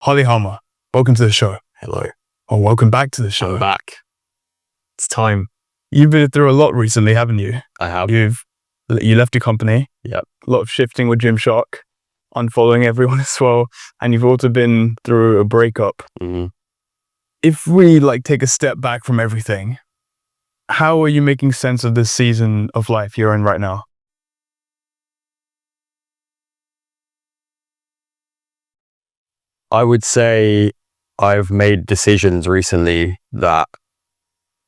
Harley Harmer, welcome to the show. Hello. Or welcome back to the show. I'm back. It's time. You've been through a lot recently, haven't you? I have. You left your company. Yep. A lot of shifting with Gymshark, unfollowing everyone as well. And you've also been through a breakup. Mm-hmm. If we take a step back from everything, how are you making sense of this season of life you're in right now? I would say I've made decisions recently that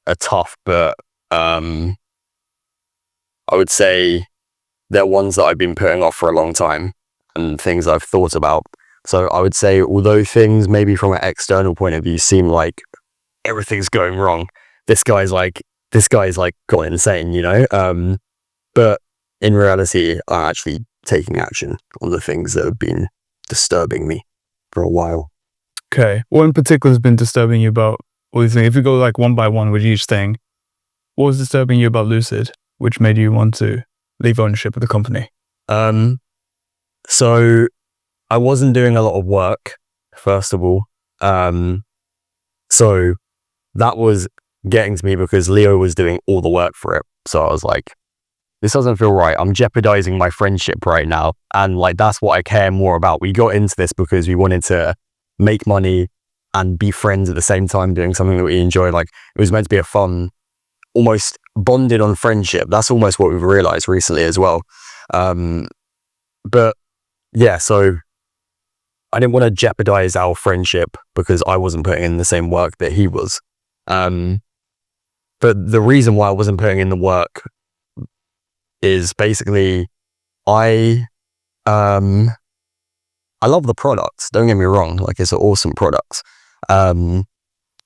are tough, but I would say they're ones that I've been putting off for a long time and things I've thought about. So I would say, although things maybe from an external point of view seem like everything's going wrong, this guy's gone insane, you know? But in reality, I'm actually taking action on the things that have been disturbing me for a while. Okay. What in particular has been disturbing you about all these things? If we go one by one with each thing, what was disturbing you about Lucid, which made you want to leave ownership of the company? So I wasn't doing a lot of work, first of all. So that was getting to me because Leo was doing all the work for it. So I was like, this doesn't feel right. I'm jeopardizing my friendship right now. And that's what I care more about. We got into this because we wanted to make money and be friends at the same time, doing something that we enjoy. It was meant to be a fun, almost bonded on friendship. That's almost what we've realized recently as well. But yeah, so I didn't want to jeopardize our friendship because I wasn't putting in the same work that he was. But the reason why I wasn't putting in the work is basically I love the products. Don't get me wrong. It's an awesome product. But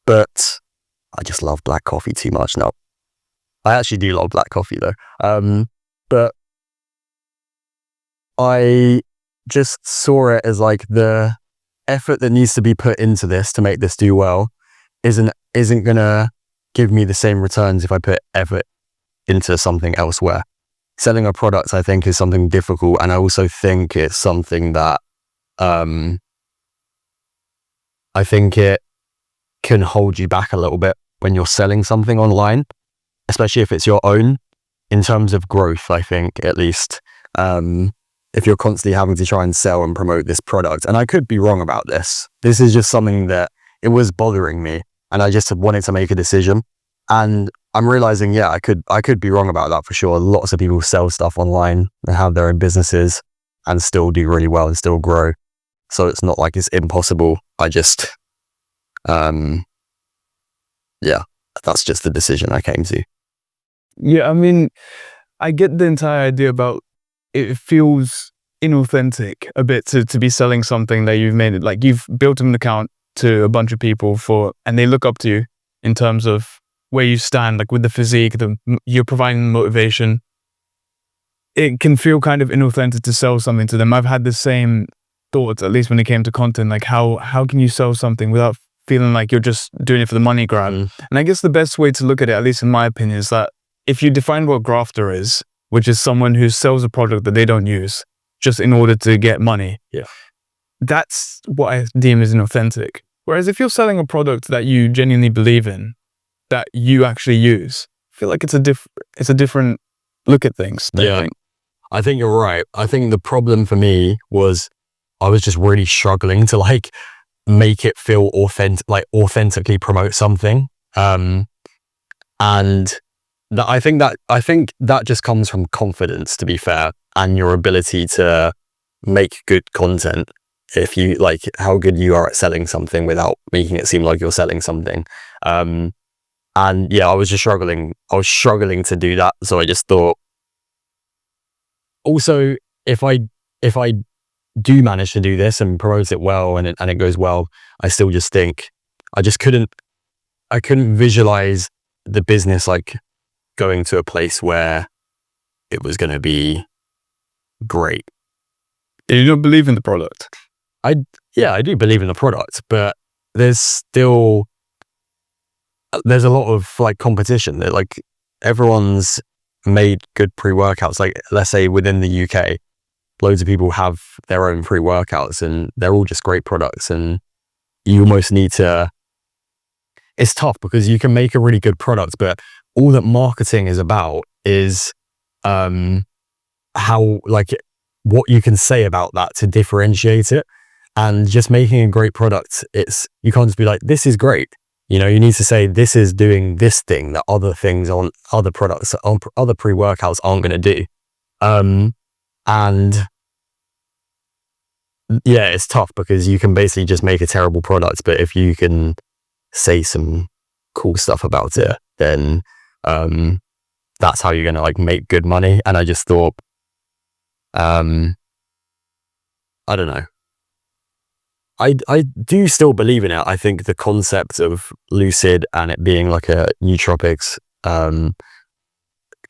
I just love black coffee too much now. I actually do love black coffee though. But I just saw it as the effort that needs to be put into this to make this do well isn't gonna give me the same returns if I put effort into something elsewhere. Selling a product, I think, is something difficult, and I also think it's something that I think it can hold you back a little bit when you're selling something online, especially if it's your own, in terms of growth, I think, at least. If you're constantly having to try and sell and promote this product. And I could be wrong about this. This is just something that it was bothering me, and I just wanted to make a decision. And I'm realizing, yeah, I could be wrong about that for sure. Lots of people sell stuff online and have their own businesses and still do really well and still grow. So it's not like it's impossible. I just, yeah, that's just the decision I came to. Yeah, I mean, I get the entire idea about it feels inauthentic a bit to be selling something that you've made it. You've built an account to a bunch of people and they look up to you in terms of where you stand, with the physique, you're providing motivation. It can feel kind of inauthentic to sell something to them. I've had the same thoughts, at least when it came to content, how can you sell something without feeling like you're just doing it for the money grab? And I guess the best way to look at it, at least in my opinion, is that if you define what grafter is, which is someone who sells a product that they don't use just in order to get money, that's what I deem as inauthentic. Whereas if you're selling a product that you genuinely believe in, that you actually use, I feel like it's a different look at things. I think you're right. I think the problem for me was I was just really struggling to make it feel authentic, authentically promote something. And I think that just comes from confidence, to be fair, and your ability to make good content. If you how good you are at selling something without making it seem like you're selling something. And yeah, I was struggling to do that. So I just thought, also, if I do manage to do this and promote it well and it goes well, I still just think I couldn't visualize the business going to a place where it was going to be great. You don't believe in the product? I do believe in the product, but there's a lot of competition. That everyone's made good pre-workouts. Let's say within the UK, loads of people have their own pre-workouts and they're all just great products. And you almost need to, it's tough because you can make a really good product, but all that marketing is about is how, like, what you can say about that to differentiate it. And just making a great product, you can't just be like, this is great. You know, you need to say this is doing this thing that other things on other products, on other pre-workouts aren't going to do. And yeah, it's tough because you can basically just make a terrible product, but if you can say some cool stuff about it, then that's how you're going to like make good money. And I just thought, I don't know. I do still believe in it. I think the concept of Lucid and it being like a nootropics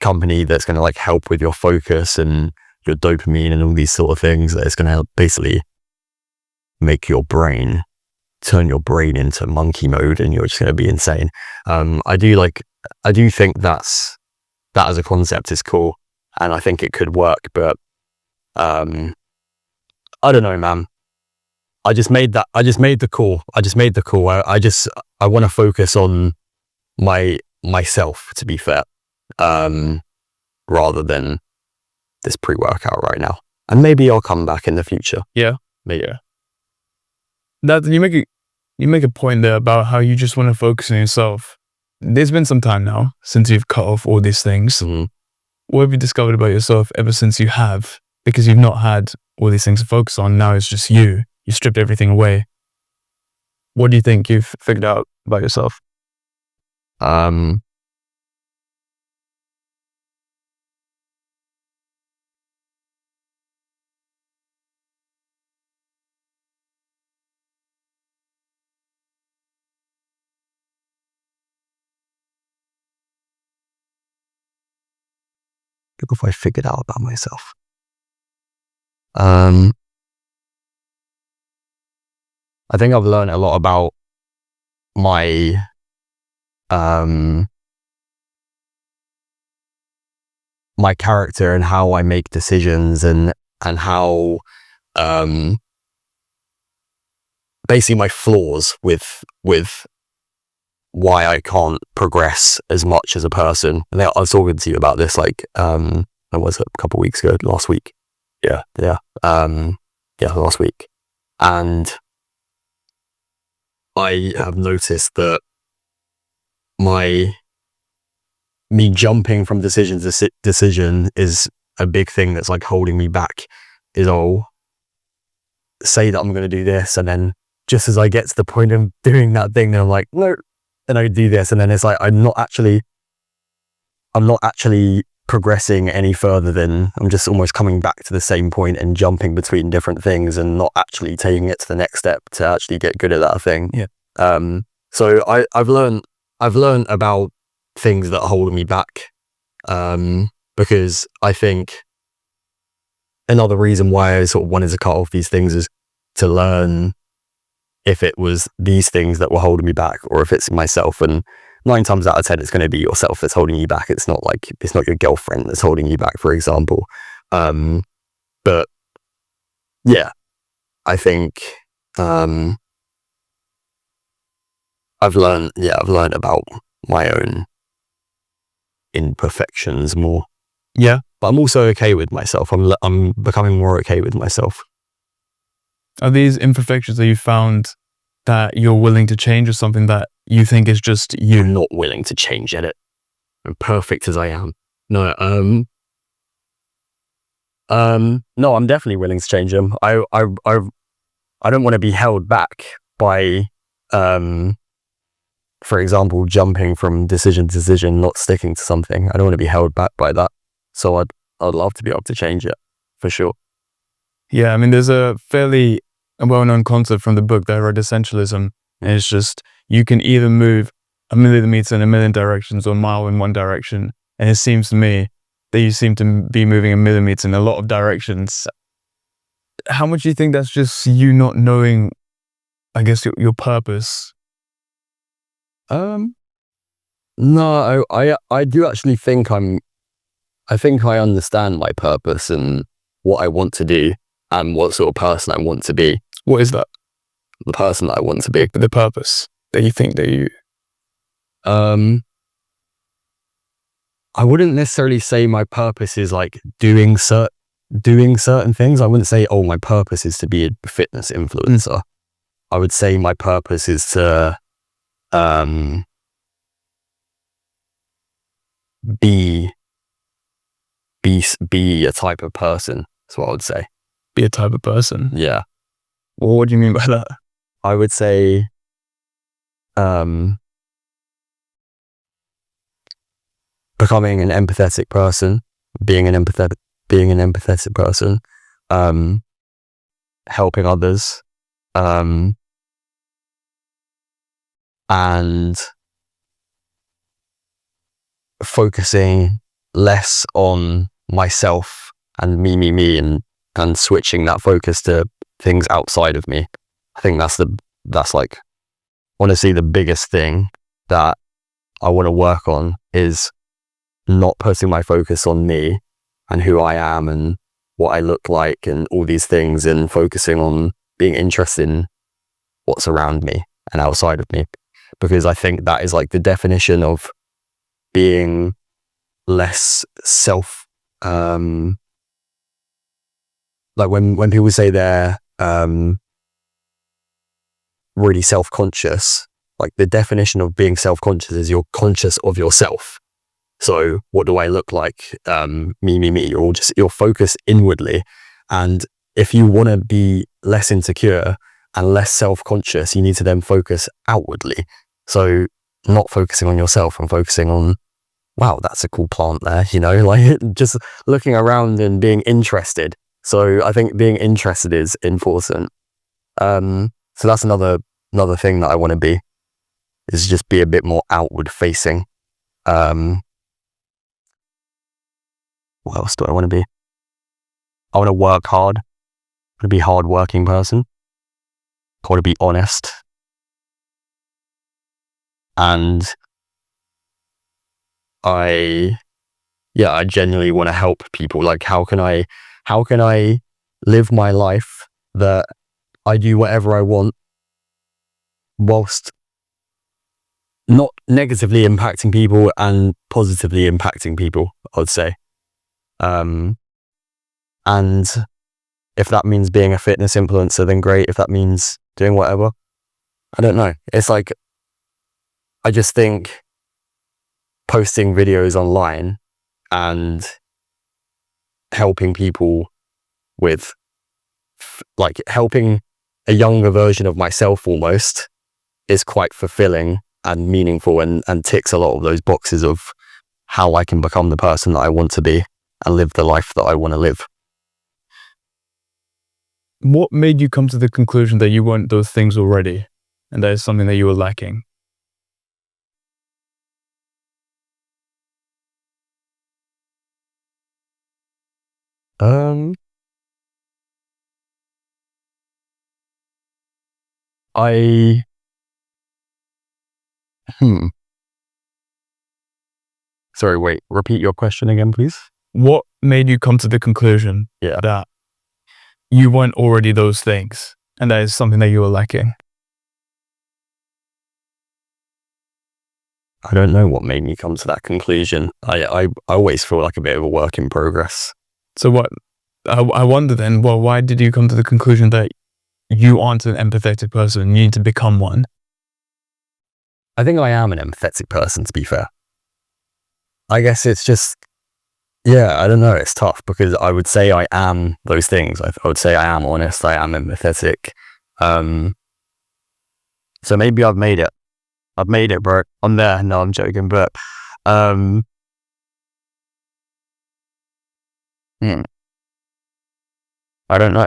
company that's going to like help with your focus and your dopamine and all these sort of things, that it's going to help basically make your brain, turn your brain into monkey mode, and you're just going to be insane. I do think that as a concept is cool, and I think it could work, but I don't know, man. I just made the call. I want to focus on myself, to be fair, rather than this pre-workout right now. And maybe I'll come back in the future. Yeah. Maybe. Yeah. That you make a point there about how you just want to focus on yourself. There's been some time now since you've cut off all these things. Mm-hmm. What have you discovered about yourself ever since you have? Because you've not had all these things to focus on. Now it's just you. You stripped everything away. What do you think you've figured out about yourself? Look if I figured out about myself. I think I've learned a lot about my my character and how I make decisions and how basically my flaws with why I can't progress as much as a person. And I was talking to you about this like it was a couple of weeks ago, last week. Last week. And I have noticed that me jumping from decision to decision is a big thing that's like holding me back. I'll say that I'm going to do this, and then just as I get to the point of doing that thing, then I'm like, no, and I do this, and then it's like I'm not actually progressing any further than I'm just almost coming back to the same point and jumping between different things and not actually taking it to the next step to actually get good at that thing. Yeah. So I've learned about things that are holding me back, because I think another reason why I sort of wanted to cut off these things is to learn if it was these things that were holding me back or if it's myself. And 9 times out of 10, it's going to be yourself that's holding you back. It's not your girlfriend that's holding you back, for example. But yeah, I think I've learned about my own imperfections more. Yeah, but I'm also okay with myself. I'm becoming more okay with myself. Are these imperfections that you found that you're willing to change, or something that you think is just you? I'm not willing to change at it. I'm perfect as I am. No, no, I'm definitely willing to change them. I don't want to be held back by, for example, jumping from decision to decision, not sticking to something. I don't want to be held back by that. So I'd love to be able to change it, for sure. Yeah, I mean, there's a fairly well-known concept from the book that I read, Essentialism. And it's just, you can either move a millimeter in a million directions or a mile in one direction. And it seems to me that you seem to be moving a millimeter in a lot of directions. How much do you think that's just you not knowing, I guess, your purpose? No, I do actually think I think I understand my purpose and what I want to do and what sort of person I want to be. What is that? the person that I want to be. The purpose that you think that you... I wouldn't necessarily say my purpose is like doing certain things. I wouldn't say, oh, my purpose is to be a fitness influencer. I would say my purpose is to be a type of person. That's what I would say. Be a type of person? Yeah. Well, what do you mean by that? I would say becoming an empathetic person, being an empathetic person, helping others, and focusing less on myself and me, and switching that focus to things outside of me. I think that's like, honestly, the biggest thing that I want to work on is not putting my focus on me and who I am and what I look like and all these things, and focusing on being interested in what's around me and outside of me. Because I think that is like the definition of being less like when people say they're really self-conscious, like the definition of being self-conscious is you're conscious of yourself. So what do I look like? Me. You're focused inwardly. And if you want to be less insecure and less self-conscious, you need to then focus outwardly. So not focusing on yourself and focusing on, wow, that's a cool plant there, like just looking around and being interested. So I think being interested is important. So that's another thing that I want to be, is just be a bit more outward facing. What else do I want to be? I want to work hard. I want to be a hard-working person. I want to be honest. And I genuinely want to help people. Like, how can I live my life that I do whatever I want whilst not negatively impacting people and positively impacting people, I would say. And if that means being a fitness influencer, then great. If that means doing whatever, I don't know. It's like, I just think posting videos online and helping people with, like, helping a younger version of myself almost is quite fulfilling and meaningful, and ticks a lot of those boxes of how I can become the person that I want to be and live the life that I want to live. What made you come to the conclusion that you weren't those things already, and that is something that you were lacking? Sorry, wait, repeat your question again, please. What made you come to the conclusion that you weren't already those things, and that is something that you were lacking? I don't know what made me come to that conclusion. I always feel like a bit of a work in progress. So what, I wonder then, well, why did you come to the conclusion that you aren't an empathetic person, you need to become one? I think I am an empathetic person, to be fair. I guess it's just, I don't know, it's tough, because I would say I am those things. I would say I am honest, I am empathetic. So maybe I've made it. I've made it, bro. I'm there. No, I'm joking, but I don't know.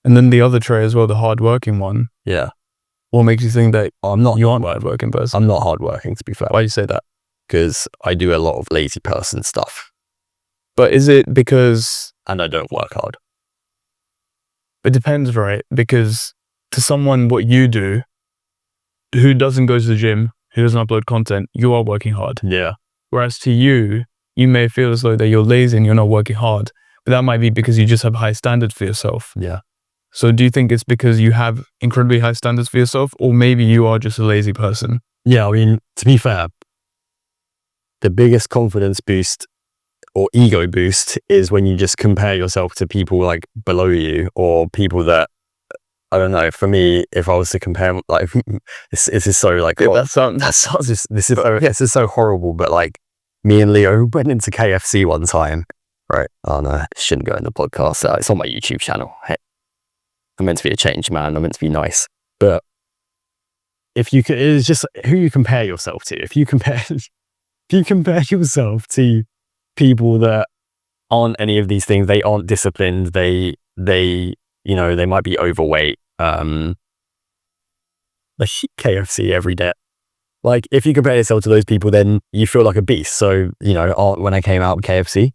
And then the other trait as well, the hardworking one. Yeah. What makes you think that I'm not you aren't a hardworking person? I'm not hardworking, to be fair. Why do you say that? Because I do a lot of lazy person stuff. But is it because... And I don't work hard. It depends, right? Because to someone, what you do, who doesn't go to the gym, who doesn't upload content, you are working hard. Yeah. Whereas to you, you may feel as though that you're lazy and you're not working hard. but that might be because you just have high standards for yourself. Yeah. So do you think it's because you have incredibly high standards for yourself, or maybe you are just a lazy person? Yeah, I mean, to be fair, the biggest confidence boost or ego boost is when you just compare yourself to people like below you, or people that, I don't know, for me, if I was to compare, like, this is so like, this is so horrible, but like, me and Leo went into KFC one time, right? Oh no, it shouldn't go in the podcast. It's on my YouTube channel. Hey, I'm meant to be a change man. I'm meant to be nice. But if you could, it's just who you compare yourself to. If you compare yourself to people that aren't any of these things, they aren't disciplined, they might be overweight, they eat KFC every day. Like, if you compare yourself to those people, then you feel like a beast. So, when I came out with KFC,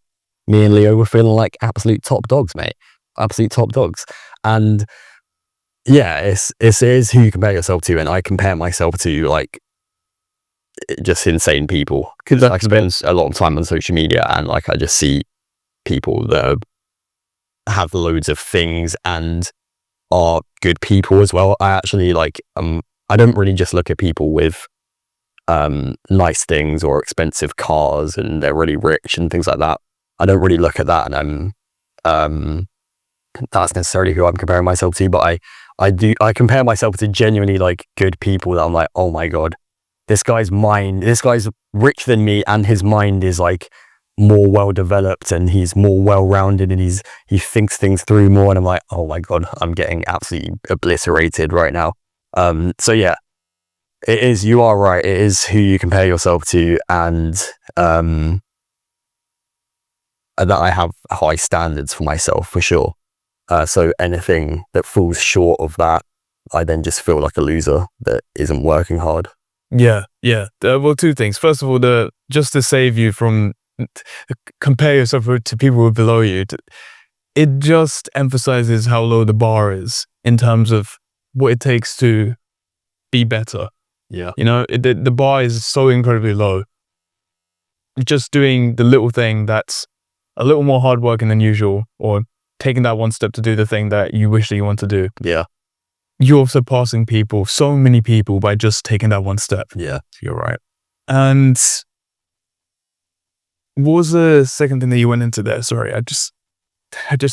me and Leo were feeling like absolute top dogs, mate. Absolute top dogs. And yeah, it is who you compare yourself to. And I compare myself to like just insane people, because I spend a lot of time on social media, and like I just see people that have loads of things and are good people as well. I actually I don't really just look at people with nice things or expensive cars and they're really rich and things like that. I don't really look at that, and that's necessarily who I'm comparing myself to. But I compare myself to genuinely like good people that I'm like, oh my god, this guy's rich than me, and his mind is like more well developed, and he's more well rounded, and he thinks things through more. And I'm like, oh my god, I'm getting absolutely obliterated right now. So yeah, it is. You are right. It is who you compare yourself to, and that I have high standards for myself for sure. So anything that falls short of that, I then just feel like a loser that isn't working hard. Yeah. Well, two things. First of all, just to save you from compare yourself to people who are below you, it just emphasizes how low the bar is in terms of what it takes to be better. Yeah. The bar is so incredibly low. Just doing the little thing that's a little more hard working than usual, or taking that one step to do the thing that you wish that you want to do. Yeah. You're surpassing so many people by just taking that one step. Yeah. You're right. And what was the second thing that you went into there? Sorry, I just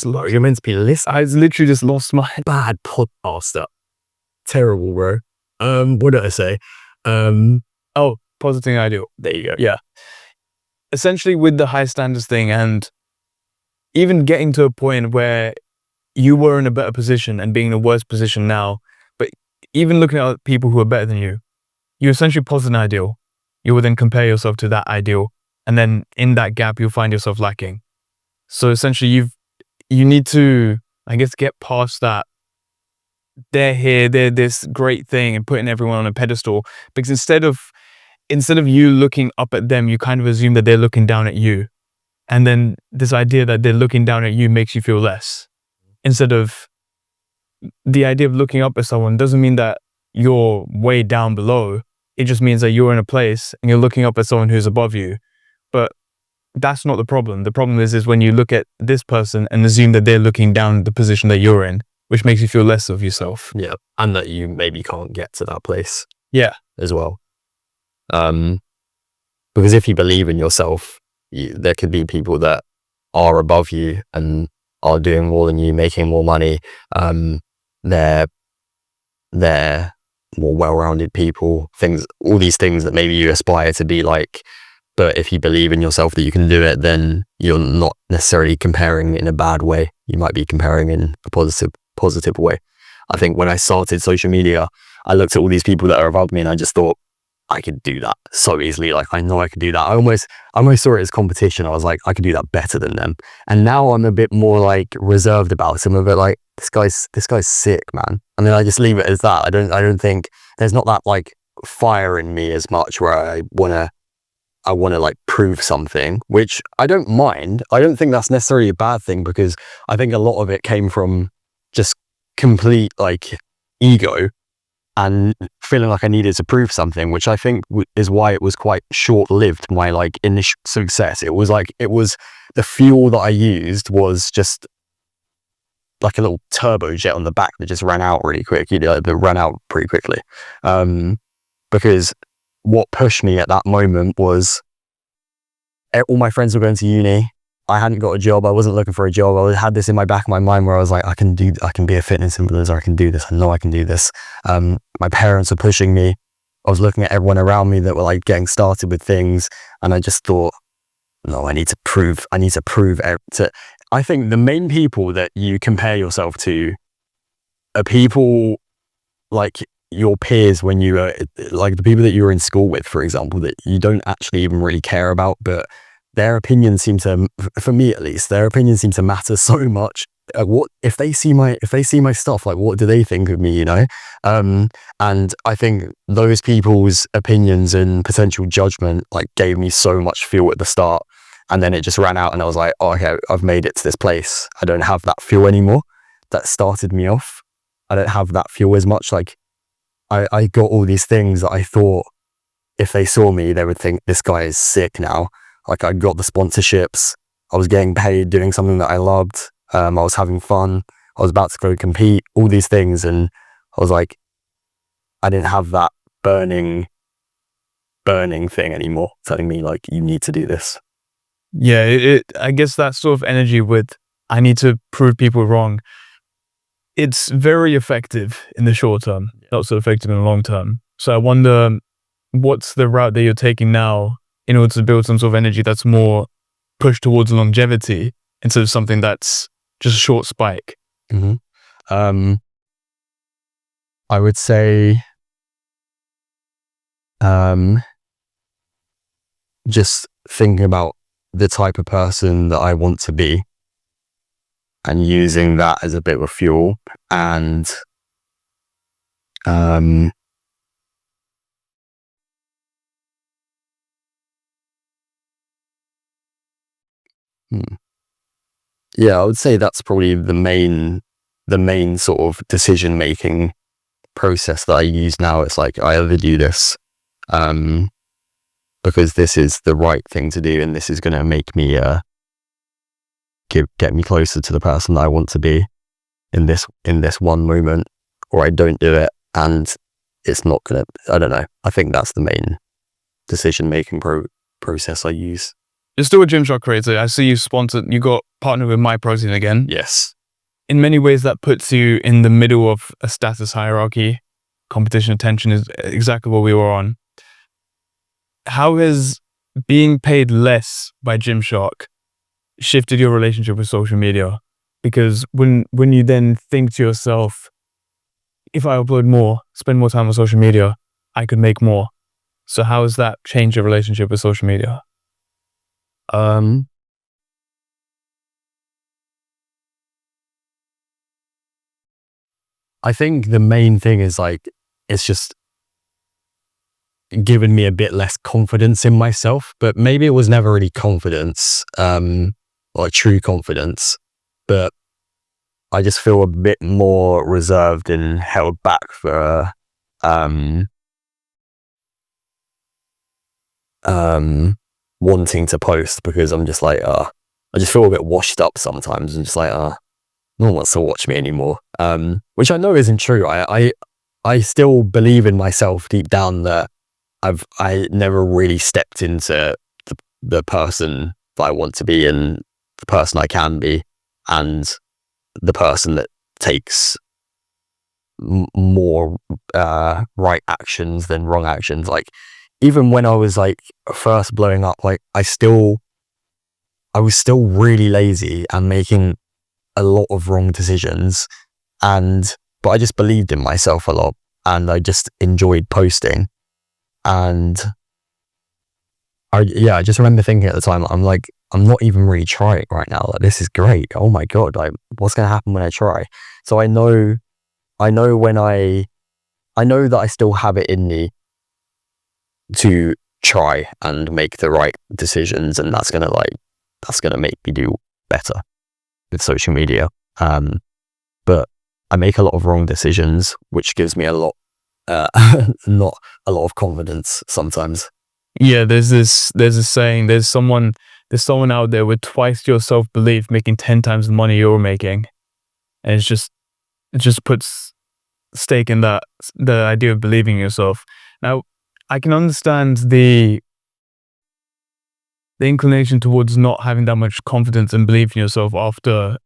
lost. You're meant to be listening. I literally just lost my bad podcaster. Terrible, bro. What did I say? Positive ideal. There you go. Yeah. Essentially, with the high standards thing, and even getting to a point where you were in a better position and being in a worse position now, but even looking at people who are better than you essentially posit an ideal. You will then compare yourself to that ideal, and then in that gap, you'll find yourself lacking. So essentially, you need to, I guess, get past that. They're here, they're this great thing, and putting everyone on a pedestal, because instead of you looking up at them, you kind of assume that they're looking down at you. And then this idea that they're looking down at you makes you feel less. Instead of the idea of looking up at someone doesn't mean that you're way down below. It just means that you're in a place and you're looking up at someone who's above you. But that's not the problem. The problem is when you look at this person and assume that they're looking down at the position that you're in, which makes you feel less of yourself. Yeah. And that you maybe can't get to that place. Yeah. As well. Because if you believe in yourself, there could be people that are above you and are doing more than you, making more money. They're more well-rounded people, all these things that maybe you aspire to be like. But if you believe in yourself that you can do it, then you're not necessarily comparing in a bad way. You might be comparing in a positive way. I think when I started social media, I looked at all these people that are above me and I just thought, I could do that so easily. Like, I know I could do that. I almost saw it as competition. I was like, I could do that better than them. And now I'm a bit more like reserved about it. I'm a bit like, this guy's sick, man. And then I just leave it as that. I don't think there's not that like fire in me as much where I wanna like prove something, which I don't mind. I don't think that's necessarily a bad thing, because I think a lot of it came from just complete like ego and feeling like I needed to prove something, which I think is why it was quite short-lived, my like initial success. It was the fuel that I used was just like a little turbo jet on the back that just ran out really quick. That ran out pretty quickly. Because what pushed me at that moment was all my friends were going to uni. I hadn't got a job. I wasn't looking for a job. I had this in my back of my mind where I was like, I can be a fitness influencer. I can do this. I know I can do this. My parents were pushing me. I was looking at everyone around me that were like getting started with things. And I just thought, no, I need to prove I think the main people that you compare yourself to are people like your peers when you are like the people that you were in school with, for example, that you don't actually even really care about, but their opinions seem to, for me at least, their opinions seem to matter so much. What if they see my stuff? Like, what do they think of me? And I think those people's opinions and potential judgment like gave me so much fuel at the start, and then it just ran out, and I was like, oh, okay, I've made it to this place. I don't have that fuel anymore. That started me off. I don't have that fuel as much. Like, I got all these things that I thought if they saw me, they would think this guy is sick now. Like, I got the sponsorships. I was getting paid doing something that I loved. I was having fun. I was about to go compete, all these things. And I was like, I didn't have that burning thing anymore telling me like, you need to do this. Yeah, I guess that sort of energy with, I need to prove people wrong, it's very effective in the short term, not so effective in the long term. So I wonder, what's the route that you're taking now in order to build some sort of energy that's more pushed towards longevity instead of something that's just a short spike? Mm-hmm. I would say just thinking about the type of person that I want to be and using that as a bit of fuel, and yeah, I would say that's probably the main sort of decision making process that I use now. It's like, I either do this because this is the right thing to do and this is going to make me get me closer to the person that I want to be in this one moment, or I don't do it and it's not gonna, I don't know. I think that's the main decision making process I use. You're still a Gymshark creator. I see you got partnered with My Protein again. Yes. In many ways, that puts you in the middle of a status hierarchy. Competition attention is exactly what we were on. How has being paid less by Gymshark shifted your relationship with social media? Because when you then think to yourself, if I upload more, spend more time on social media, I could make more. So how has that changed your relationship with social media? I think the main thing is like, it's just given me a bit less confidence in myself, but maybe it was never really confidence, like true confidence, but I just feel a bit more reserved and held back for wanting to post, because I'm just like, I just feel a bit washed up sometimes and just like, no one wants to watch me anymore. Which I know isn't true. I still believe in myself deep down that I never really stepped into the person that I want to be and the person I can be, and the person that takes more right actions than wrong actions. Like, even when I was like first blowing up, like I was still really lazy and making a lot of wrong decisions, but I just believed in myself a lot and I just enjoyed posting. And I just remember thinking at the time, I'm like, I'm not even really trying right now. Like, this is great. Oh my God, like, what's going to happen when I try? So I know that I still have it in me to try and make the right decisions, and that's gonna make me do better with social media. But I make a lot of wrong decisions, which gives me not a lot of confidence sometimes. Yeah, there's a saying, there's someone there's someone out there with twice your self-belief making 10 times the money you're making. And it just puts stake in the idea of believing in yourself. Now, I can understand the inclination towards not having that much confidence and belief in yourself after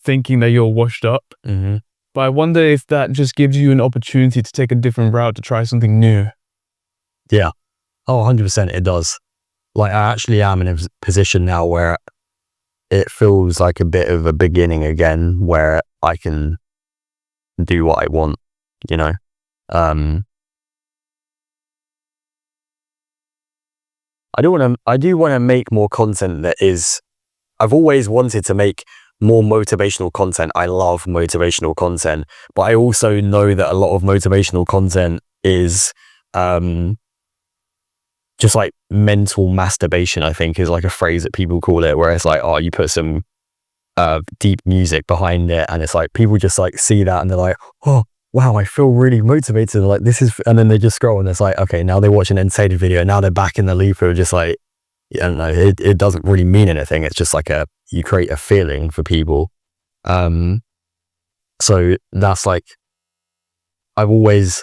thinking that you're washed up. Mm-hmm. But I wonder if that just gives you an opportunity to take a different route, to try something new. Yeah. Oh, 100% it does. Like, I actually am in a position now where it feels like a bit of a beginning again, where I can do what I want, you know? I do want to make more content that is, I've always wanted to make more motivational content. I love motivational content, but I also know that a lot of motivational content is just like mental masturbation, I think is like a phrase that people call it, where it's like, oh, you put some deep music behind it and it's like people just like see that and they're like, oh wow, I feel really motivated, like this is, and then they just scroll and it's like, okay, now they watch an entertaining video, now they're back in the loop of just like, I don't know, it doesn't really mean anything. It's just like you create a feeling for people. So that's like, it's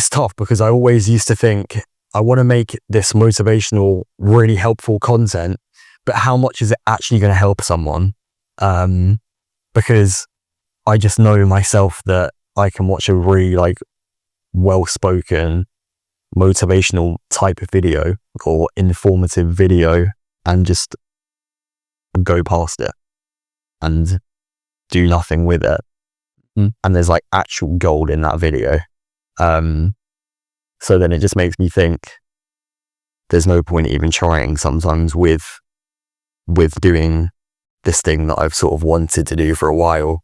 tough because I always used to think I want to make this motivational, really helpful content, but how much is it actually going to help someone? Because I just know myself that I can watch a really like well-spoken motivational type of video or informative video and just go past it and do nothing with it. And there's like actual gold in that video. So then it just makes me think there's no point even trying sometimes with doing this thing that I've sort of wanted to do for a while.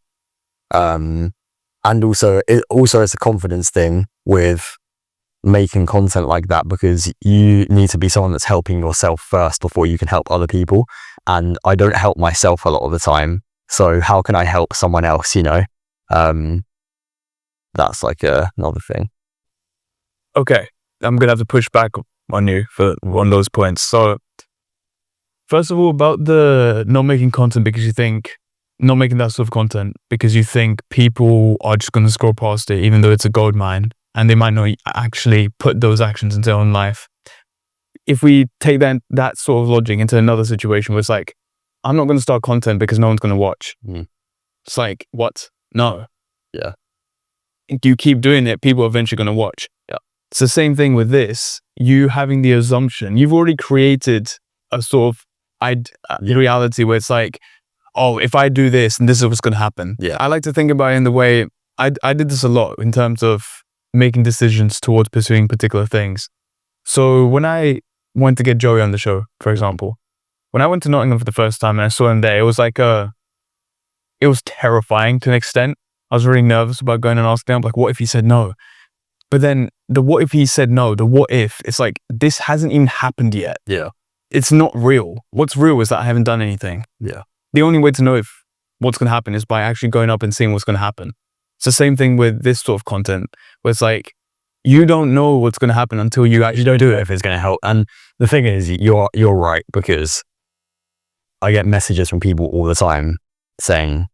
And also it's a confidence thing with making content like that, because you need to be someone that's helping yourself first before you can help other people. And I don't help myself a lot of the time. So how can I help someone else, you know? That's like another thing. Okay, I'm going to have to push back on you on those points. So first of all, about the not making content because you think, not making that sort of content because you think people are just going to scroll past it, even though it's a gold mine, and they might not actually put those actions into their own life. If we take that sort of logic into another situation where it's like, I'm not going to start content because no one's going to watch. It's like, what? No. Yeah. You keep doing it, people are eventually going to watch. Yeah. It's the same thing with this. You having the assumption, you've already created a sort of reality where it's like, oh, if I do this, and this is what's going to happen. Yeah. I like to think about it in the way, I did this a lot in terms of making decisions towards pursuing particular things. So when I went to get Joey on the show, for example, when I went to Nottingham for the first time and I saw him there, it was like it was terrifying to an extent. I was really nervous about going and asking him, like, what if he said no? But then the what if he said no, the what if, it's like, this hasn't even happened yet. Yeah. It's not real. What's real is that I haven't done anything. Yeah. The only way to know if what's going to happen is by actually going up and seeing what's going to happen. It's the same thing with this sort of content, where it's like, you don't know what's going to happen until you actually don't do it. If it's going to help. And the thing is, you're right, because I get messages from people all the time saying,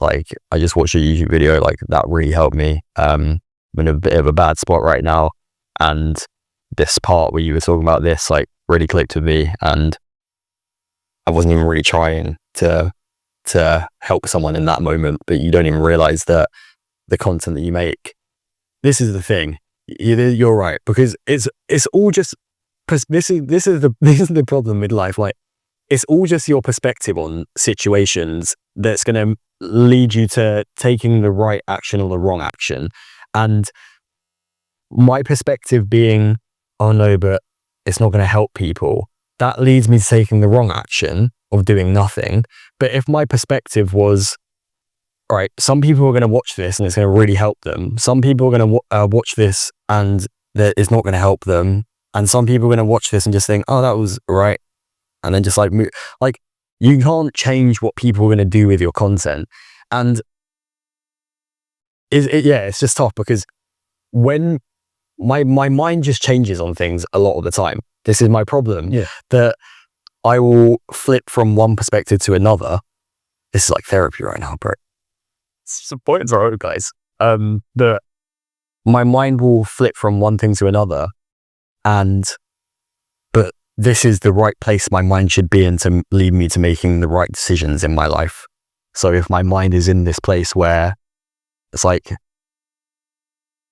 like, I just watched a YouTube video, like, that really helped me. I'm in a bit of a bad spot right now, and this part where you were talking about this, like, really clicked with me, and I wasn't even really trying to help someone in that moment, but you don't even realize that the content that you make, this is the thing. You're right, because it's all just, this is the problem with life. Like, it's all just your perspective on situations that's going to lead you to taking the right action or the wrong action. And my perspective being, oh no, but it's not going to help people, that leads me to taking the wrong action of doing nothing. But if my perspective was, all right, some people are going to watch this and it's going to really help them. Some people are going to watch this and that is not going to help them. And some people are going to watch this and just think, oh, that was right. And then just like move. Like, you can't change what people are going to do with your content. And it's just tough, because when my mind just changes on things a lot of the time. This is my problem. Yeah. That I will flip from one perspective to another. This is like therapy right now, bro. Some points are old, guys. That my mind will flip from one thing to another, but this is the right place my mind should be in to lead me to making the right decisions in my life. So if my mind is in this place where it's like,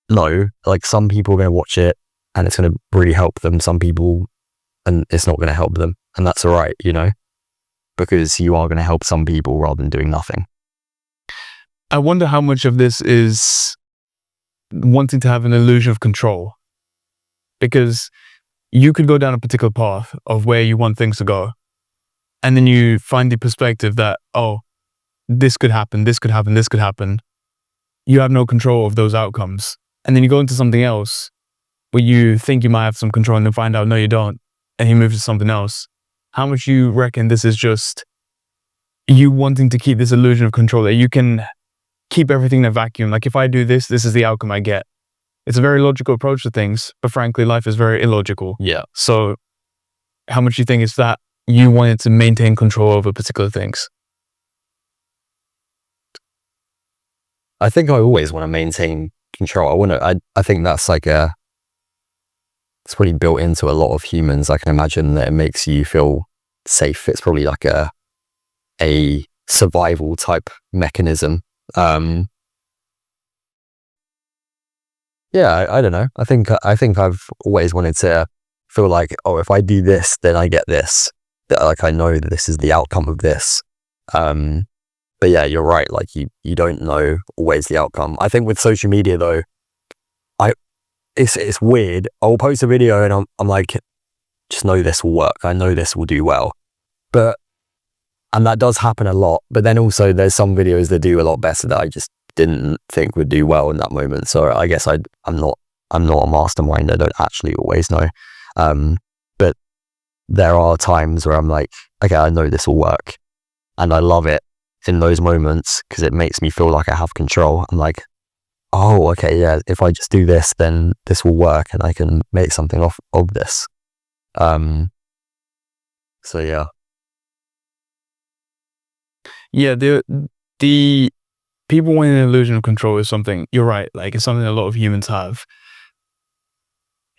no, like some people are going to watch it and it's going to really help them. Some people, and it's not going to help them. And that's all right, you know, because you are going to help some people rather than doing nothing. I wonder how much of this is wanting to have an illusion of control, because you could go down a particular path of where you want things to go, and then you find the perspective that, oh, this could happen, this could happen, this could happen. You have no control of those outcomes. And then you go into something else where you think you might have some control and then find out, no, you don't. And you move to something else. How much you reckon this is just you wanting to keep this illusion of control, that you can keep everything in a vacuum? Like, if I do this, this is the outcome I get. It's a very logical approach to things, but frankly, life is very illogical. Yeah. So how much do you think is that you wanted to maintain control over particular things? I think I always want to maintain control. I think that's like it's probably built into a lot of humans. I can imagine that it makes you feel safe. It's probably like a survival type mechanism. Yeah, I don't know. I think I've always wanted to feel like, oh, if I do this, then I get this. That, like, I know that this is the outcome of this. But yeah, you're right. Like you don't know always the outcome. I think with social media though, it's weird. I'll post a video and I'm like, just know this will work. I know this will do well. And that does happen a lot. But then also there's some videos that do a lot better that I just didn't think would do well in that moment. So I guess I'm not a mastermind. I don't actually always know. But there are times where I'm like, okay, I know this will work. And I love it in those moments because it makes me feel like I have control. I'm like, oh, okay, yeah, if I just do this, then this will work and I can make something of this. So yeah. Yeah, the people wanting an illusion of control is something, you're right, like it's something a lot of humans have.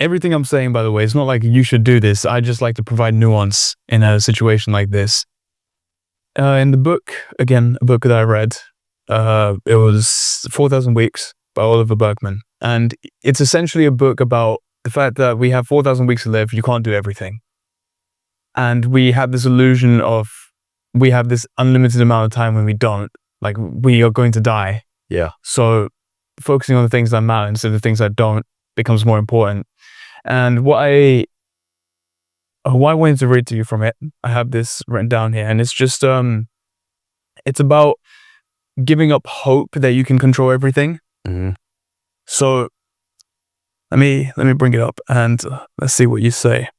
Everything I'm saying, by the way, it's not like you should do this. I just like to provide nuance in a situation like this. In the book, again, a book that I read, it was 4,000 Weeks by Oliver Berkman. And it's essentially a book about the fact that we have 4,000 weeks to live. You can't do everything. And we have this illusion of, we have this unlimited amount of time when we don't. Like, we are going to die. Yeah. So focusing on the things that matter instead of the things that don't becomes more important. And what I wanted to read to you from it, I have this written down here, and it's just, it's about giving up hope that you can control everything. Mm-hmm. So let me bring it up and let's see what you say.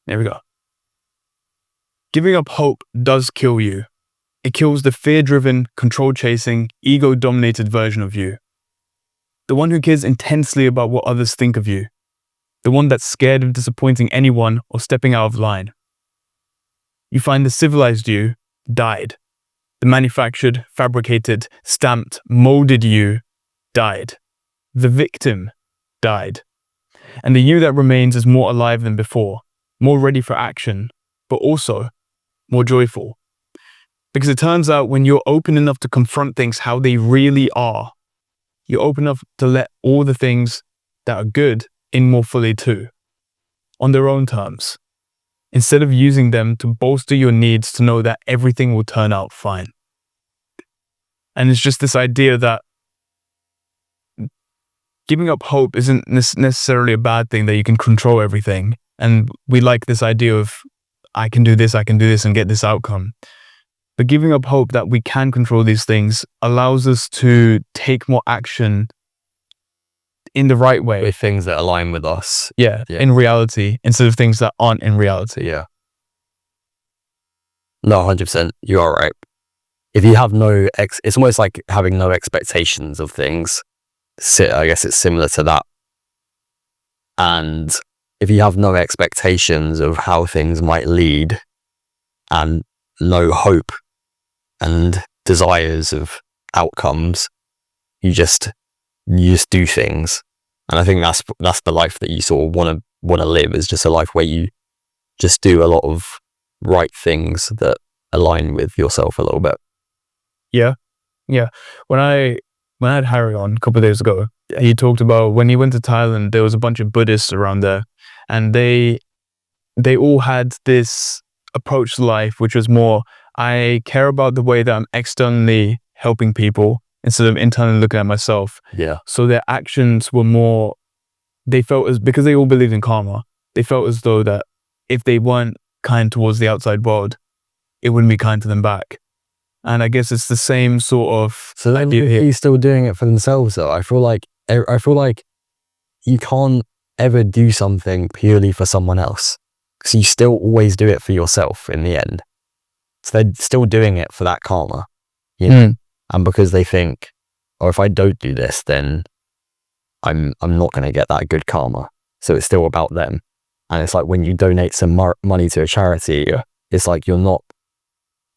Here we go. Giving up hope does kill you. It kills the fear-driven, control-chasing, ego-dominated version of you. The one who cares intensely about what others think of you. The one that's scared of disappointing anyone or stepping out of line. You find the civilized you died. The manufactured, fabricated, stamped, molded you died. The victim died. And the you that remains is more alive than before, more ready for action, but also more joyful. Because it turns out when you're open enough to confront things how they really are, you're open enough to let all the things that are good in more fully too, on their own terms, instead of using them to bolster your needs to know that everything will turn out fine. And it's just this idea that giving up hope isn't necessarily a bad thing, that you can control everything. And we like this idea of, I can do this and get this outcome. But giving up hope that we can control these things allows us to take more action in the right way. With things that align with us. Yeah, in reality, instead of things that aren't in reality. Yeah. No, 100%. You are right. If you have it's almost like having no expectations of things. I guess it's similar to that. And if you have no expectations of how things might lead and no hope and desires of outcomes, you just do things. And I think that's the life that you sort of want to live, is just a life where you just do a lot of right things that align with yourself a little bit. Yeah. When I had Harry on a couple of days ago, he talked about when he went to Thailand, there was a bunch of Buddhists around there, and they all had this approach to life, which was more, I care about the way that I'm externally helping people instead of internally looking at myself. Yeah. So their actions were more, they felt as, because they all believed in karma, they felt as though that if they weren't kind towards the outside world, it wouldn't be kind to them back. And I guess it's the same sort of. So then he's still doing it for themselves, though. I feel like you can't ever do something purely for someone else, because you still always do it for yourself in the end. So they're still doing it for that karma, you know. And because they think, oh, if I don't do this, then I'm not going to get that good karma. So it's still about them. And it's like when you donate some money to a charity, it's like you're not,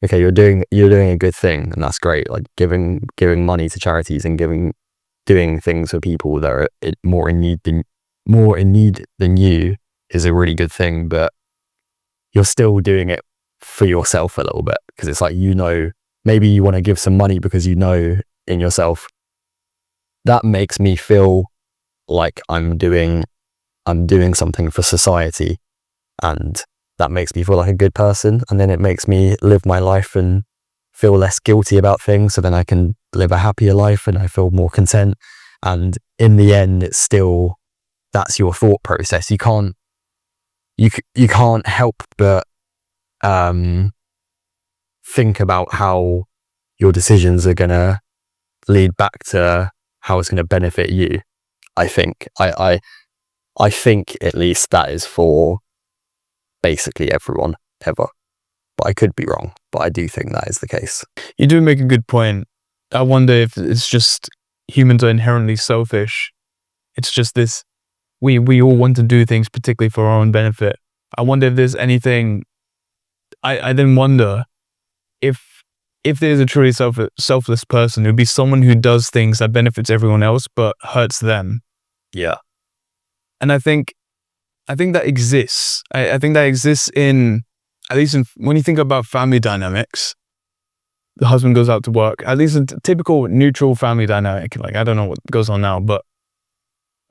okay, you're doing a good thing, and that's great. Like giving money to charities and doing things for people that are more in need than you is a really good thing. But you're still doing it for yourself a little bit, because it's like, you know, maybe you want to give some money because you know in yourself that makes me feel like I'm doing something for society, and that makes me feel like a good person, and then it makes me live my life and feel less guilty about things, so then I can live a happier life and I feel more content. And in the end, it's still, that's your thought process. You can't help but think about how your decisions are gonna lead back to how it's gonna benefit you. I think I think at least that is for basically everyone ever, but I could be wrong, but I do think that is the case. You do make a good point. I wonder if it's just humans are inherently selfish. It's just this, we all want to do things particularly for our own benefit. I wonder if there's anything, I then wonder if there's a truly selfless person, it would be someone who does things that benefits everyone else but hurts them. Yeah. And I think that exists. I think that exists in, at least when you think about family dynamics, the husband goes out to work, at least a typical neutral family dynamic. Like, I don't know what goes on now, but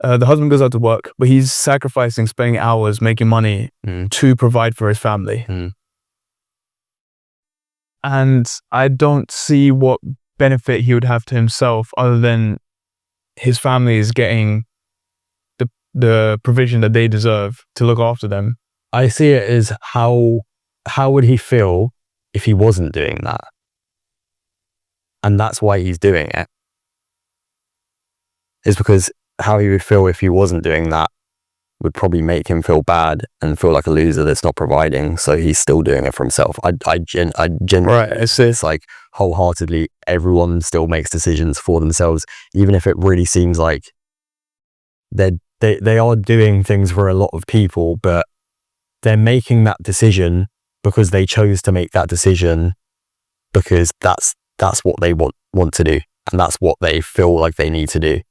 the husband goes out to work, but he's sacrificing, spending hours making money to provide for his family. And I don't see what benefit he would have to himself other than his family is getting the provision that they deserve to look after them. I see it as how would he feel if he wasn't doing that? And that's why he's doing it. Is because how he would feel if he wasn't doing that would probably make him feel bad and feel like a loser that's not providing. So he's still doing it for himself. I genuinely, right. It's like wholeheartedly, everyone still makes decisions for themselves, even if it really seems like they are doing things for a lot of people, but they're making that decision because they chose to make that decision because that's what they want to do, and that's what they feel like they need to do.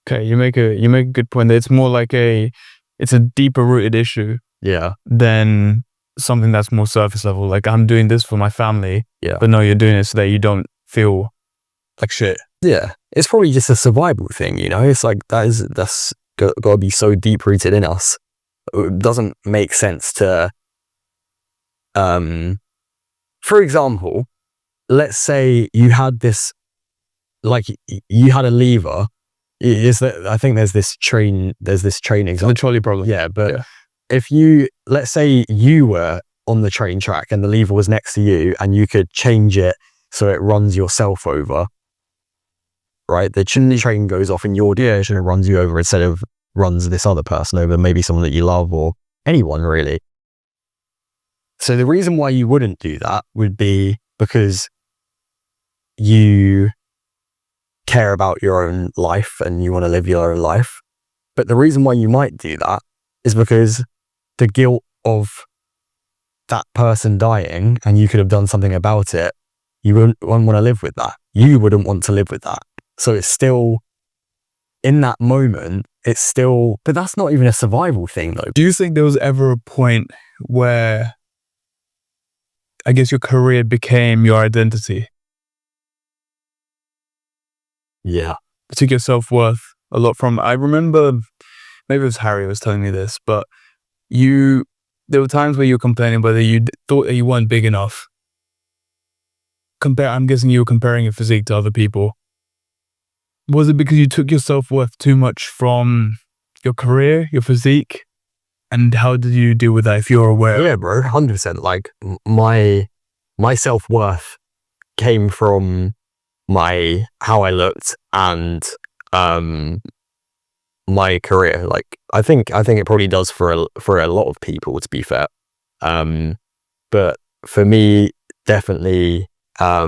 Okay, you make a good point. It's more like it's a deeper rooted issue. Yeah. Than something that's more surface level. Like, I'm doing this for my family. Yeah. But no, you're doing it so that you don't feel like shit. Yeah. It's probably just a survival thing, you know? It's like that's got to be so deep rooted in us. It doesn't make sense to for example, let's say you had this, like, you had a lever. I think there's this train example. The trolley problem. Yeah, but if let's say you were on the train track and the lever was next to you and you could change it so it runs yourself over, right? The train goes off in your direction and runs you over instead of runs this other person over, maybe someone that you love or anyone really. So the reason why you wouldn't do that would be because you care about your own life and you want to live your own life. But the reason why you might do that is because the guilt of that person dying, and you could have done something about it, you wouldn't want to live with that. You wouldn't want to live with that. So it's still, in that moment, it's still, but that's not even a survival thing though. Do you think there was ever a point where, I guess, your career became your identity? Yeah. It took your self-worth a lot from, I remember, maybe it was Harry who was telling me this, but there were times where you were complaining whether you thought that you weren't big enough. I'm guessing you were comparing your physique to other people. Was it because you took your self-worth too much from your career, your physique? And how did you deal with that, if you're aware? Yeah, bro, 100%. Like, my self-worth came from how I looked and my career. Like, I think it probably does for a lot of people, to be fair. But for me, definitely I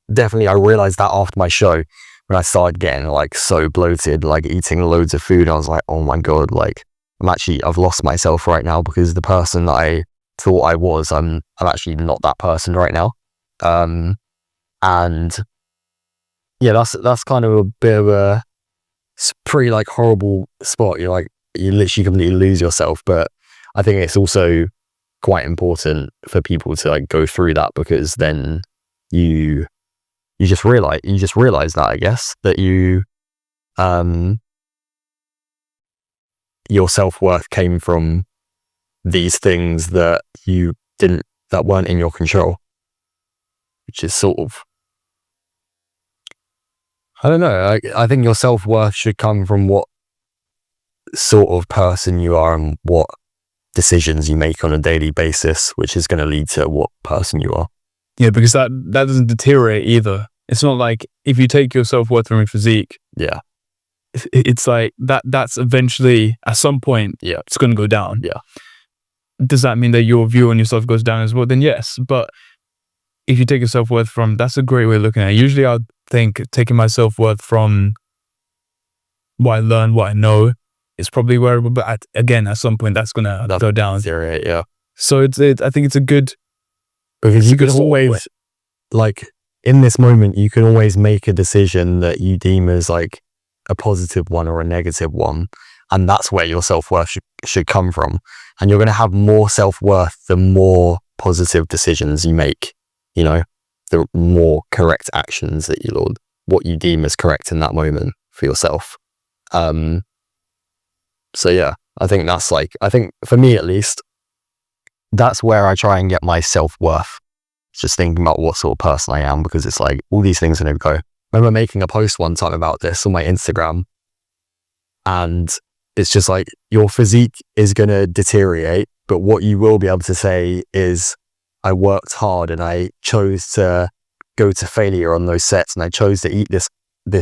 realized that after my show, when I started getting like so bloated, like eating loads of food, I was like, oh my God, like I've lost myself right now, because the person that I thought I was, I'm actually not that person right now. And yeah, that's kind of a bit of a pretty like horrible spot. You literally completely lose yourself. But I think it's also quite important for people to like go through that, because then you just realize that, I guess, that your self-worth came from these things that weren't in your control, which is sort of, I don't know. I think your self-worth should come from what sort of person you are and what decisions you make on a daily basis, which is going to lead to what person you are. Yeah, because that doesn't deteriorate either. It's not like if you take your self-worth from your physique, Yeah. It's like that's eventually, at some point, Yeah, it's going to go down. Yeah. Does that mean that your view on yourself goes down as well? Then yes. But if you take your self-worth from, that's a great way of looking at it. Usually I'd think taking my self-worth from what I learn, what I know, is probably where, but again, at some point that's going to go down. Yeah. So I think it's a good, because you can always, like, in this moment, you can always make a decision that you deem as like a positive one or a negative one. And that's where your self-worth should come from. And you're going to have more self-worth the more positive decisions you make, the more correct actions that what you deem as correct in that moment for yourself. So yeah, I think for me at least, that's where I try and get my self-worth. Just thinking about what sort of person I am, because it's like all these things are going to go. I remember making a post one time about this on my Instagram, and it's just like, your physique is going to deteriorate, but what you will be able to say is, I worked hard and I chose to go to failure on those sets, and I chose to eat this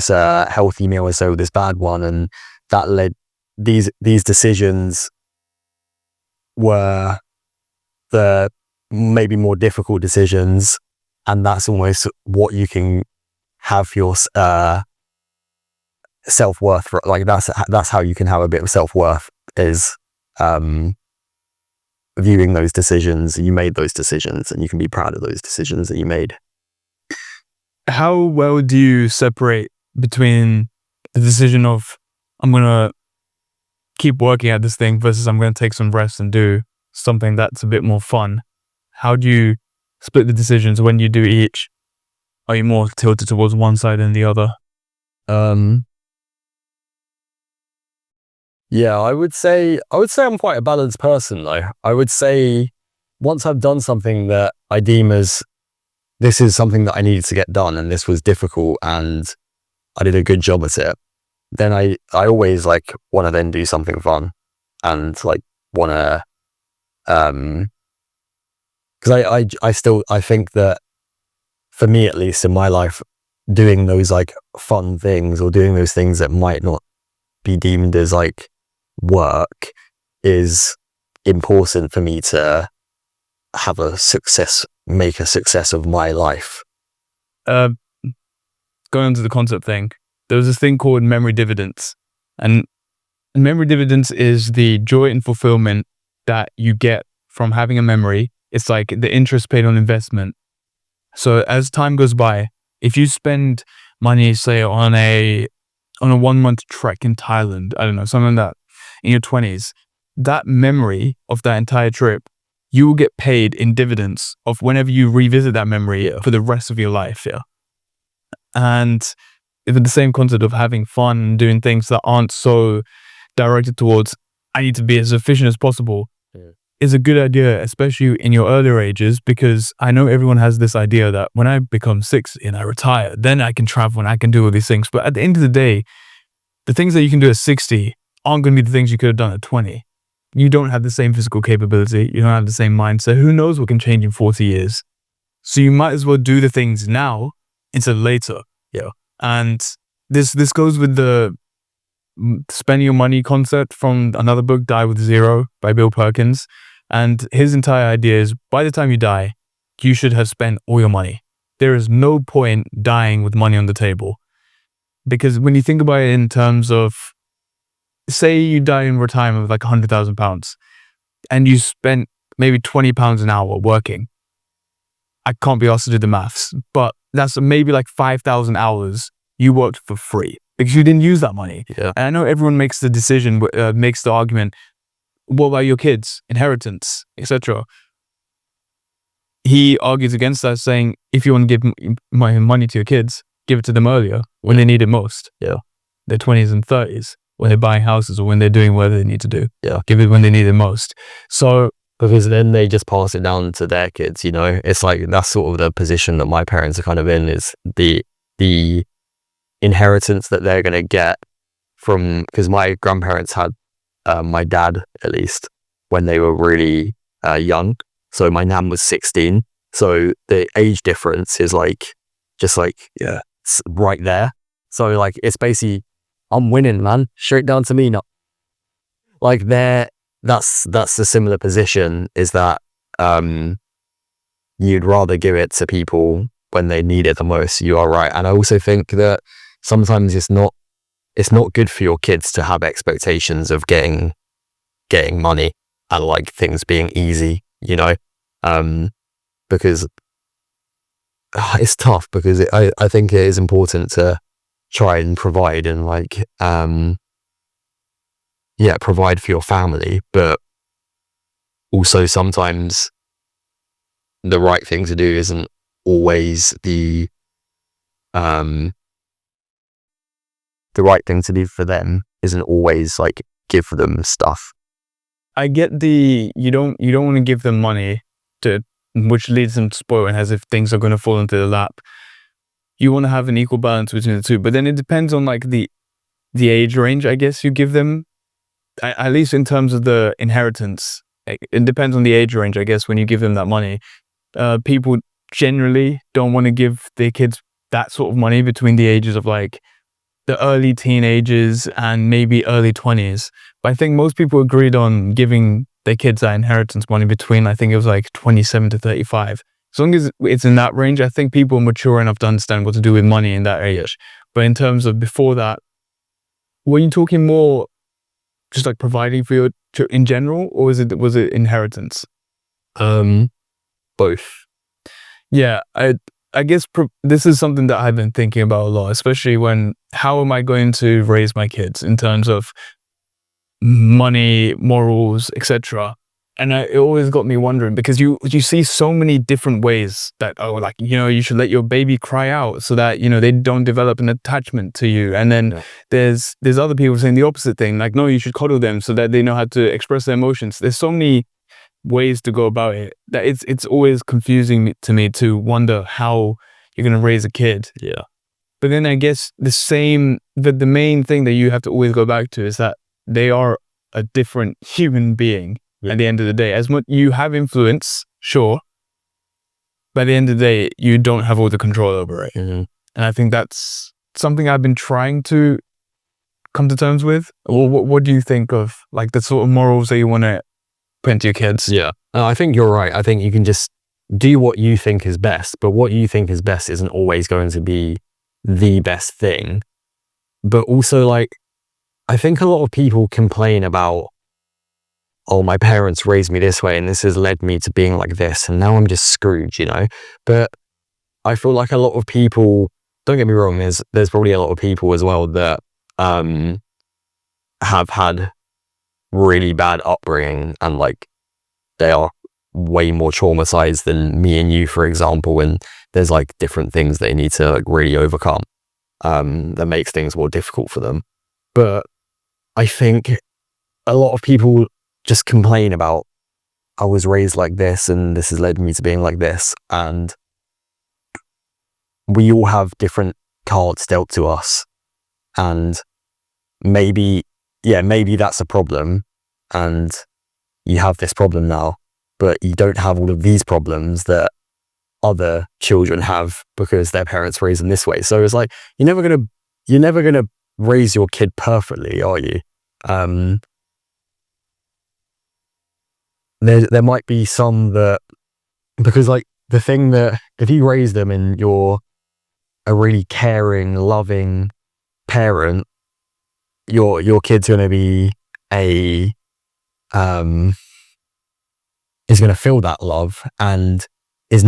healthy meal instead of this bad one, and that led these decisions were the maybe more difficult decisions, and that's almost what you can have your self-worth for. Like, that's how you can have a bit of self-worth, is viewing those decisions. You made those decisions, and you can be proud of those decisions that you made. How well do you separate between the decision of, I'm going to keep working at this thing, versus I'm going to take some rest and do something that's a bit more fun? How do you split the decisions when you do each? Are you more tilted towards one side than the other? Yeah, I would say I'm quite a balanced person though. I would say once I've done something that I deem as, this is something that I needed to get done and this was difficult and I did a good job at it, then I always like want to then do something fun, and like want to, because I think that for me, at least in my life, doing those like fun things or doing those things that might not be deemed as like work is important for me to make a success of my life. going on to the concept thing, there was this thing called memory dividends. And memory dividends is the joy and fulfillment that you get from having a memory. It's like the interest paid on investment. So as time goes by, if you spend money, say, on a 1 month trek in Thailand, I don't know, something like that, in your 20s, that memory of that entire trip, you will get paid in dividends of whenever you revisit that memory for the rest of your life. Yeah. And it's the same concept of having fun and doing things that aren't so directed towards, I need to be as efficient as possible, is a good idea, especially in your earlier ages, because I know everyone has this idea that when I become 60 and I retire, then I can travel and I can do all these things. But at the end of the day, the things that you can do at 60 aren't going to be the things you could have done at 20. You don't have the same physical capability. You don't have the same mindset. Who knows what can change in 40 years? So you might as well do the things now instead of later. Yeah. And this goes with the spending your money concept from another book, Die with Zero by Bill Perkins. And his entire idea is, by the time you die, you should have spent all your money. There is no point dying with money on the table. Because when you think about it in terms of, say you die in retirement with like £100,000 and you spent maybe £20 an hour working. I can't be asked to do the maths, but that's maybe like 5,000 hours you worked for free because you didn't use that money. Yeah. And I know everyone makes the decision, makes the argument, what about your kids, inheritance, etc. He argues against that, saying, if you want to give my money to your kids, give it to them earlier when they need it most. Yeah. Their 20s and 30s, when they're buying houses or when they're doing whatever they need to do. Yeah. Give it when they need it most. So, because then they just pass it down to their kids, you know? It's like, that's sort of the position that my parents are kind of in, is the inheritance that they're going to get from, because my grandparents had my dad, at least, when they were really young. So my nan was 16. So the age difference is like, just like, yeah, it's right there. So like, it's basically, I'm winning, man. Straight down to me now. Like that's a similar position, is that you'd rather give it to people when they need it the most. You are right. And I also think that sometimes it's not good for your kids to have expectations of getting money and like things being easy, you know, because it's tough, because I think it is important to try and provide and like, provide for your family, but also sometimes the right thing to do isn't always the right thing to do for them isn't always like give them stuff. I get you don't want to give them money which leads them to spoil and as if things are going to fall into their lap. You want to have an equal balance between the two, but then it depends on like the age range, I guess, you give them. At least in terms of the inheritance, it depends on the age range, I guess, when you give them that money. People generally don't want to give their kids that sort of money between the ages of like the early teenagers and maybe early 20s. But I think most people agreed on giving their kids that inheritance money between, I think it was like 27 to 35. As long as it's in that range, I think people are mature enough to understand what to do with money in that age. But in terms of before that, were you talking more just like providing for your in general, or was it inheritance? Both. Yeah, I guess this is something that I've been thinking about a lot, especially when, how am I going to raise my kids in terms of money, morals, etc. And it always got me wondering, because you see so many different ways that, oh, like, you know, you should let your baby cry out so that, you know, they don't develop an attachment to you. And then there's other people saying the opposite thing, like, no, you should coddle them so that they know how to express their emotions. There's so many ways to go about it that it's always confusing to me to wonder how you're going to raise a kid. Yeah. But then I guess the main thing that you have to always go back to is that they are a different human being. At the end of the day, as much you have influence, sure, but at the end of the day, you don't have all the control over it. Mm-hmm. And I think that's something I've been trying to come to terms with. Or what do you think of like the sort of morals that you want to put into your kids? Yeah, I think you're right. I think you can just do what you think is best, but what you think is best isn't always going to be the best thing. But also, like, I think a lot of people complain about, oh, my parents raised me this way and this has led me to being like this and now I'm just screwed, you know? But I feel like a lot of people, don't get me wrong, there's probably a lot of people as well that have had really bad upbringing and like they are way more traumatized than me and you, for example, and there's like different things they need to like really overcome that makes things more difficult for them. But I think a lot of people just complain about, I was raised like this and this has led me to being like this, and we all have different cards dealt to us, and maybe that's a problem and you have this problem now, but you don't have all of these problems that other children have because their parents raised them this way. So it's like, you're never gonna raise your kid perfectly, are you? There might be some that, because like the thing that if you raise them and you're a really caring, loving parent, your kid's gonna be is gonna feel that love and is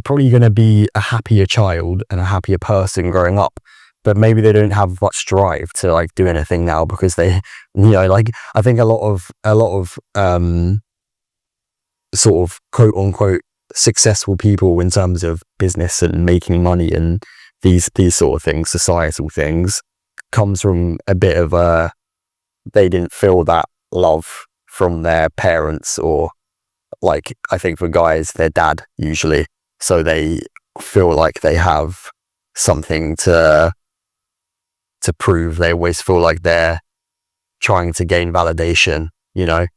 probably gonna be a happier child and a happier person growing up. But maybe they don't have much drive to like do anything now because they, you know, like I think a lot of sort of quote unquote successful people in terms of business and making money and these sort of things, societal things, comes from a bit of they didn't feel that love from their parents, or like I think for guys their dad usually, so they feel like they have something to prove. They always feel like they're trying to gain validation, you know.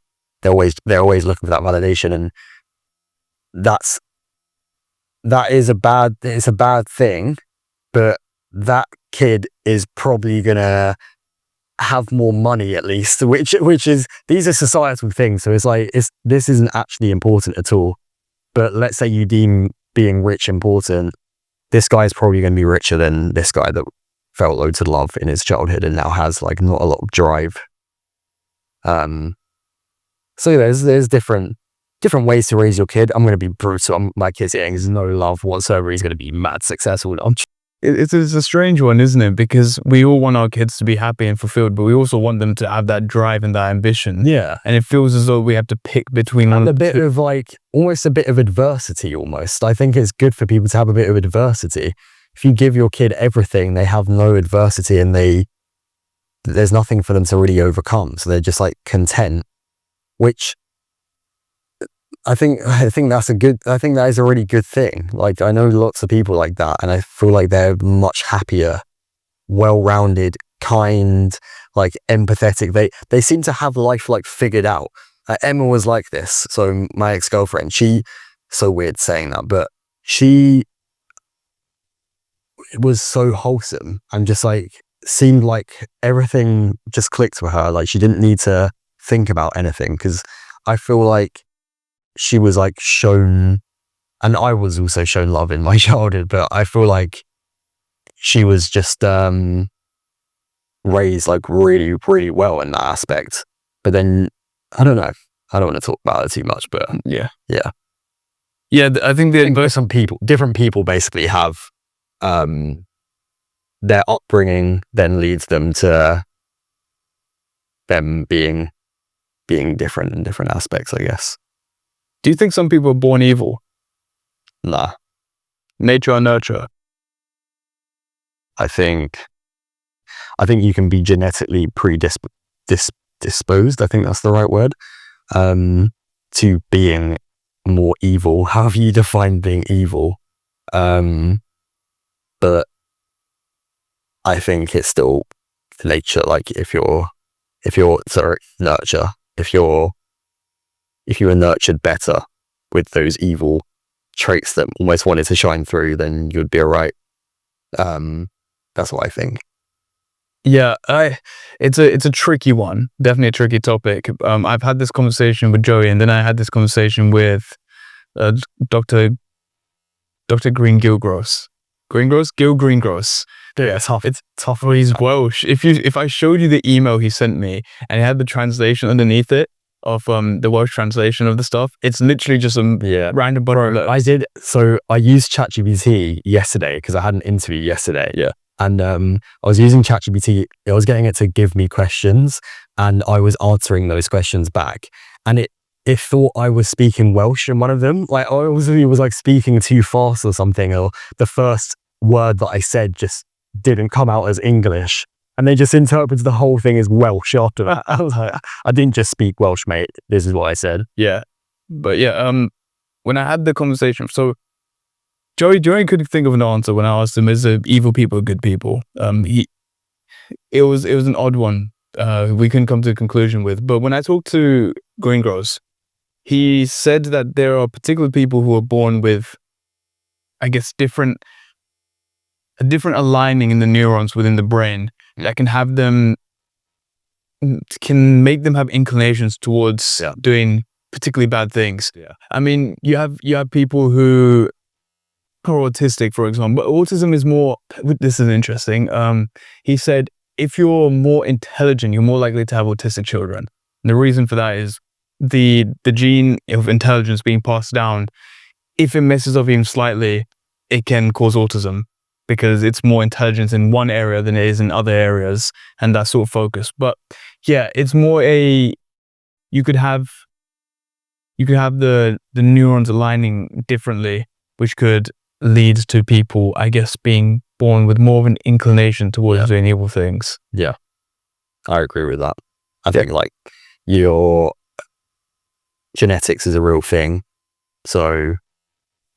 They're always looking for that validation, and it's a bad thing. But that kid is probably gonna have more money at least, which is, these are societal things. So it's like this isn't actually important at all. But let's say you deem being rich important. This guy's probably going to be richer than this guy that felt loads of love in his childhood and now has like not a lot of drive. So there's different ways to raise your kid. I'm going to be brutal. My kid's getting no love whatsoever. He's going to be mad successful. It's a strange one, isn't it? Because we all want our kids to be happy and fulfilled, but we also want them to have that drive and that ambition. Yeah. And it feels as though we have to pick between and a bit of like, almost a bit of adversity almost. I think it's good for people to have a bit of adversity. If you give your kid everything, they have no adversity and there's nothing for them to really overcome. So they're just like content, which I think that is a really good thing. Like I know lots of people like that, and I feel like they're much happier, well-rounded, kind, like empathetic. They seem to have life like figured out. Emma was like this. So my ex-girlfriend, so weird saying that, but she was so wholesome and just like seemed like everything just clicked for her. Like she didn't need to think about anything, because I feel like she was like shown, and I was also shown love in my childhood, but I feel like she was just raised like really, really well in that aspect. But then I don't know. I don't want to talk about it too much, but yeah. I think different people basically have their upbringing then leads them to them being different in different aspects, I guess. Do you think some people are born evil? Nah. Nature or nurture? I think you can be genetically predisposed, I think that's the right word, to being more evil, however you define being evil. But I think it's still nature. Like if you're nurture, if you were nurtured better with those evil traits that almost wanted to shine through, then you'd be alright. That's what I think. Yeah, it's a tricky one. Definitely a tricky topic. I've had this conversation with Joey, and then I had this conversation with Dr. Green Gilgross. Gil Greengross. Yeah, tough. It's tough. Oh, he's Welsh. If I showed you the email he sent me and it had the translation underneath it of the Welsh translation of the stuff, it's literally just a random button. I used ChatGPT yesterday because I had an interview yesterday. Yeah. And I was using ChatGPT. I was getting it to give me questions, and I was answering those questions back. And it thought I was speaking Welsh in one of them. Like, I was like speaking too fast or something, or the first word that I said just didn't come out as English. And they just interpreted the whole thing as Welsh after that. I was like, I didn't just speak Welsh, mate. This is what I said. Yeah. But yeah, when I had the conversation, so Joey couldn't think of an answer when I asked him, is there evil people or good people? It was an odd one. We couldn't come to a conclusion with. But when I talked to Greengross, he said that there are particular people who are born with, I guess, a different aligning in the neurons within the brain that can make them have inclinations towards doing particularly bad things. Yeah. I mean, you have people who are autistic, for example, but autism is more, this is interesting. He said, if you're more intelligent, you're more likely to have autistic children. And the reason for that is the gene of intelligence being passed down, if it messes up even slightly, it can cause autism because it's more intelligence in one area than it is in other areas, and that sort of focus. But yeah, it's more you could have the neurons aligning differently, which could lead to people, I guess, being born with more of an inclination towards doing evil things. Yeah, I agree with that. I think like your genetics is a real thing. So,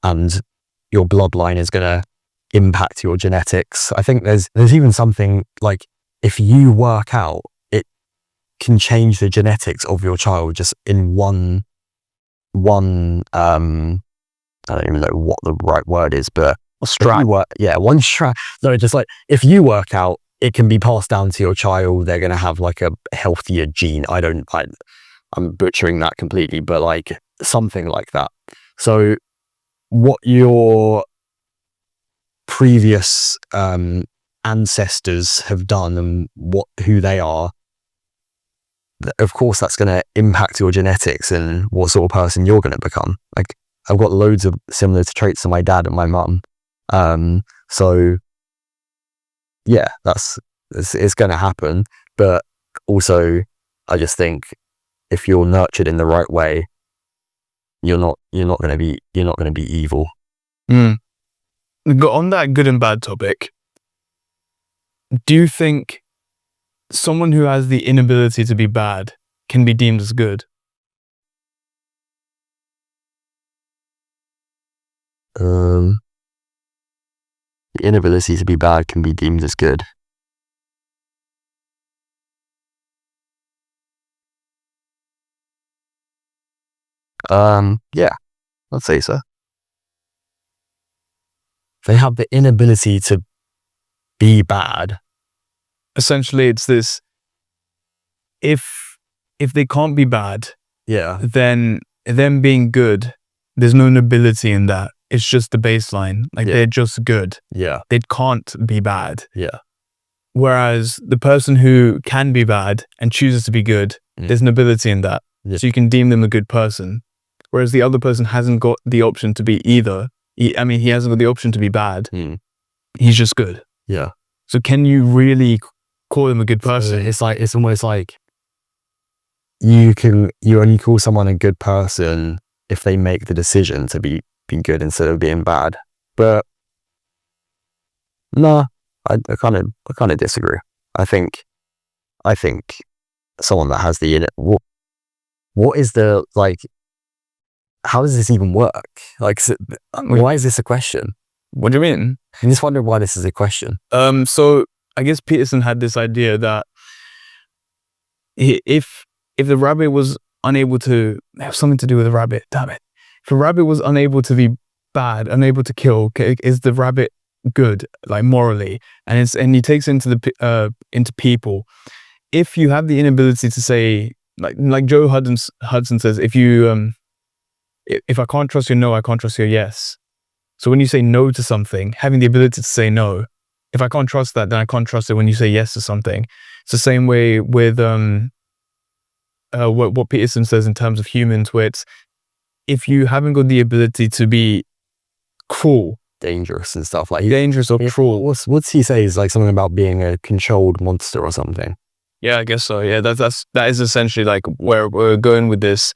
and your bloodline is going to impact your genetics. I think there's even something like, if you work out, it can change the genetics of your child just in one I don't even know what the right word is, but one strand. No, just like, if you work out, it can be passed down to your child. They're going to have like a healthier gene. I'm butchering that completely, but like something like that. So what your previous ancestors have done and who they are, of course that's going to impact your genetics and what sort of person you're going to become. Like, I've got loads of similar traits to my dad and my mum. So yeah, it's going to happen. But also, I just think if you're nurtured in the right way, you're not going to be evil. On that good and bad topic, do you think someone who has the inability to be bad can be deemed as good? The inability to be bad can be deemed as good. Yeah, I'd say so. They have the inability to be bad. Essentially, it's this: if they can't be bad, then them being good, there's no nobility in that. It's just the baseline. Like, they're just good. Yeah. They can't be bad. Yeah. Whereas the person who can be bad and chooses to be good, there's nobility in that. Yeah. So you can deem them a good person. Whereas the other person hasn't got the option to be either. He hasn't got the option to be bad. He's just good. Yeah. So can you really call him a good person? So it's almost like you only call someone a good person if they make the decision to be good instead of being bad. But no, I kind of disagree. I think someone that has the what is the, like, how does this even work? Like, why is this a question? What do you mean? I just wonder why this is a question. So I guess Peterson had this idea that if the rabbit was unable to have something to do with the rabbit, damn it. If a rabbit was unable to be bad, unable to kill, is the rabbit good, like, morally? And he takes into people. If you have the inability to say, like Joe Hudson says, if I can't trust your no, I can't trust your yes. So when you say no to something, having the ability to say no, if I can't trust that, then I can't trust it when you say yes to something. It's the same way with what Peterson says in terms of humans, where it's, if you haven't got the ability to be cruel, dangerous and stuff, like dangerous or cruel. What's he say? Is like something about being a controlled monster or something. Yeah, I guess so. Yeah, that is essentially like where we're going with this.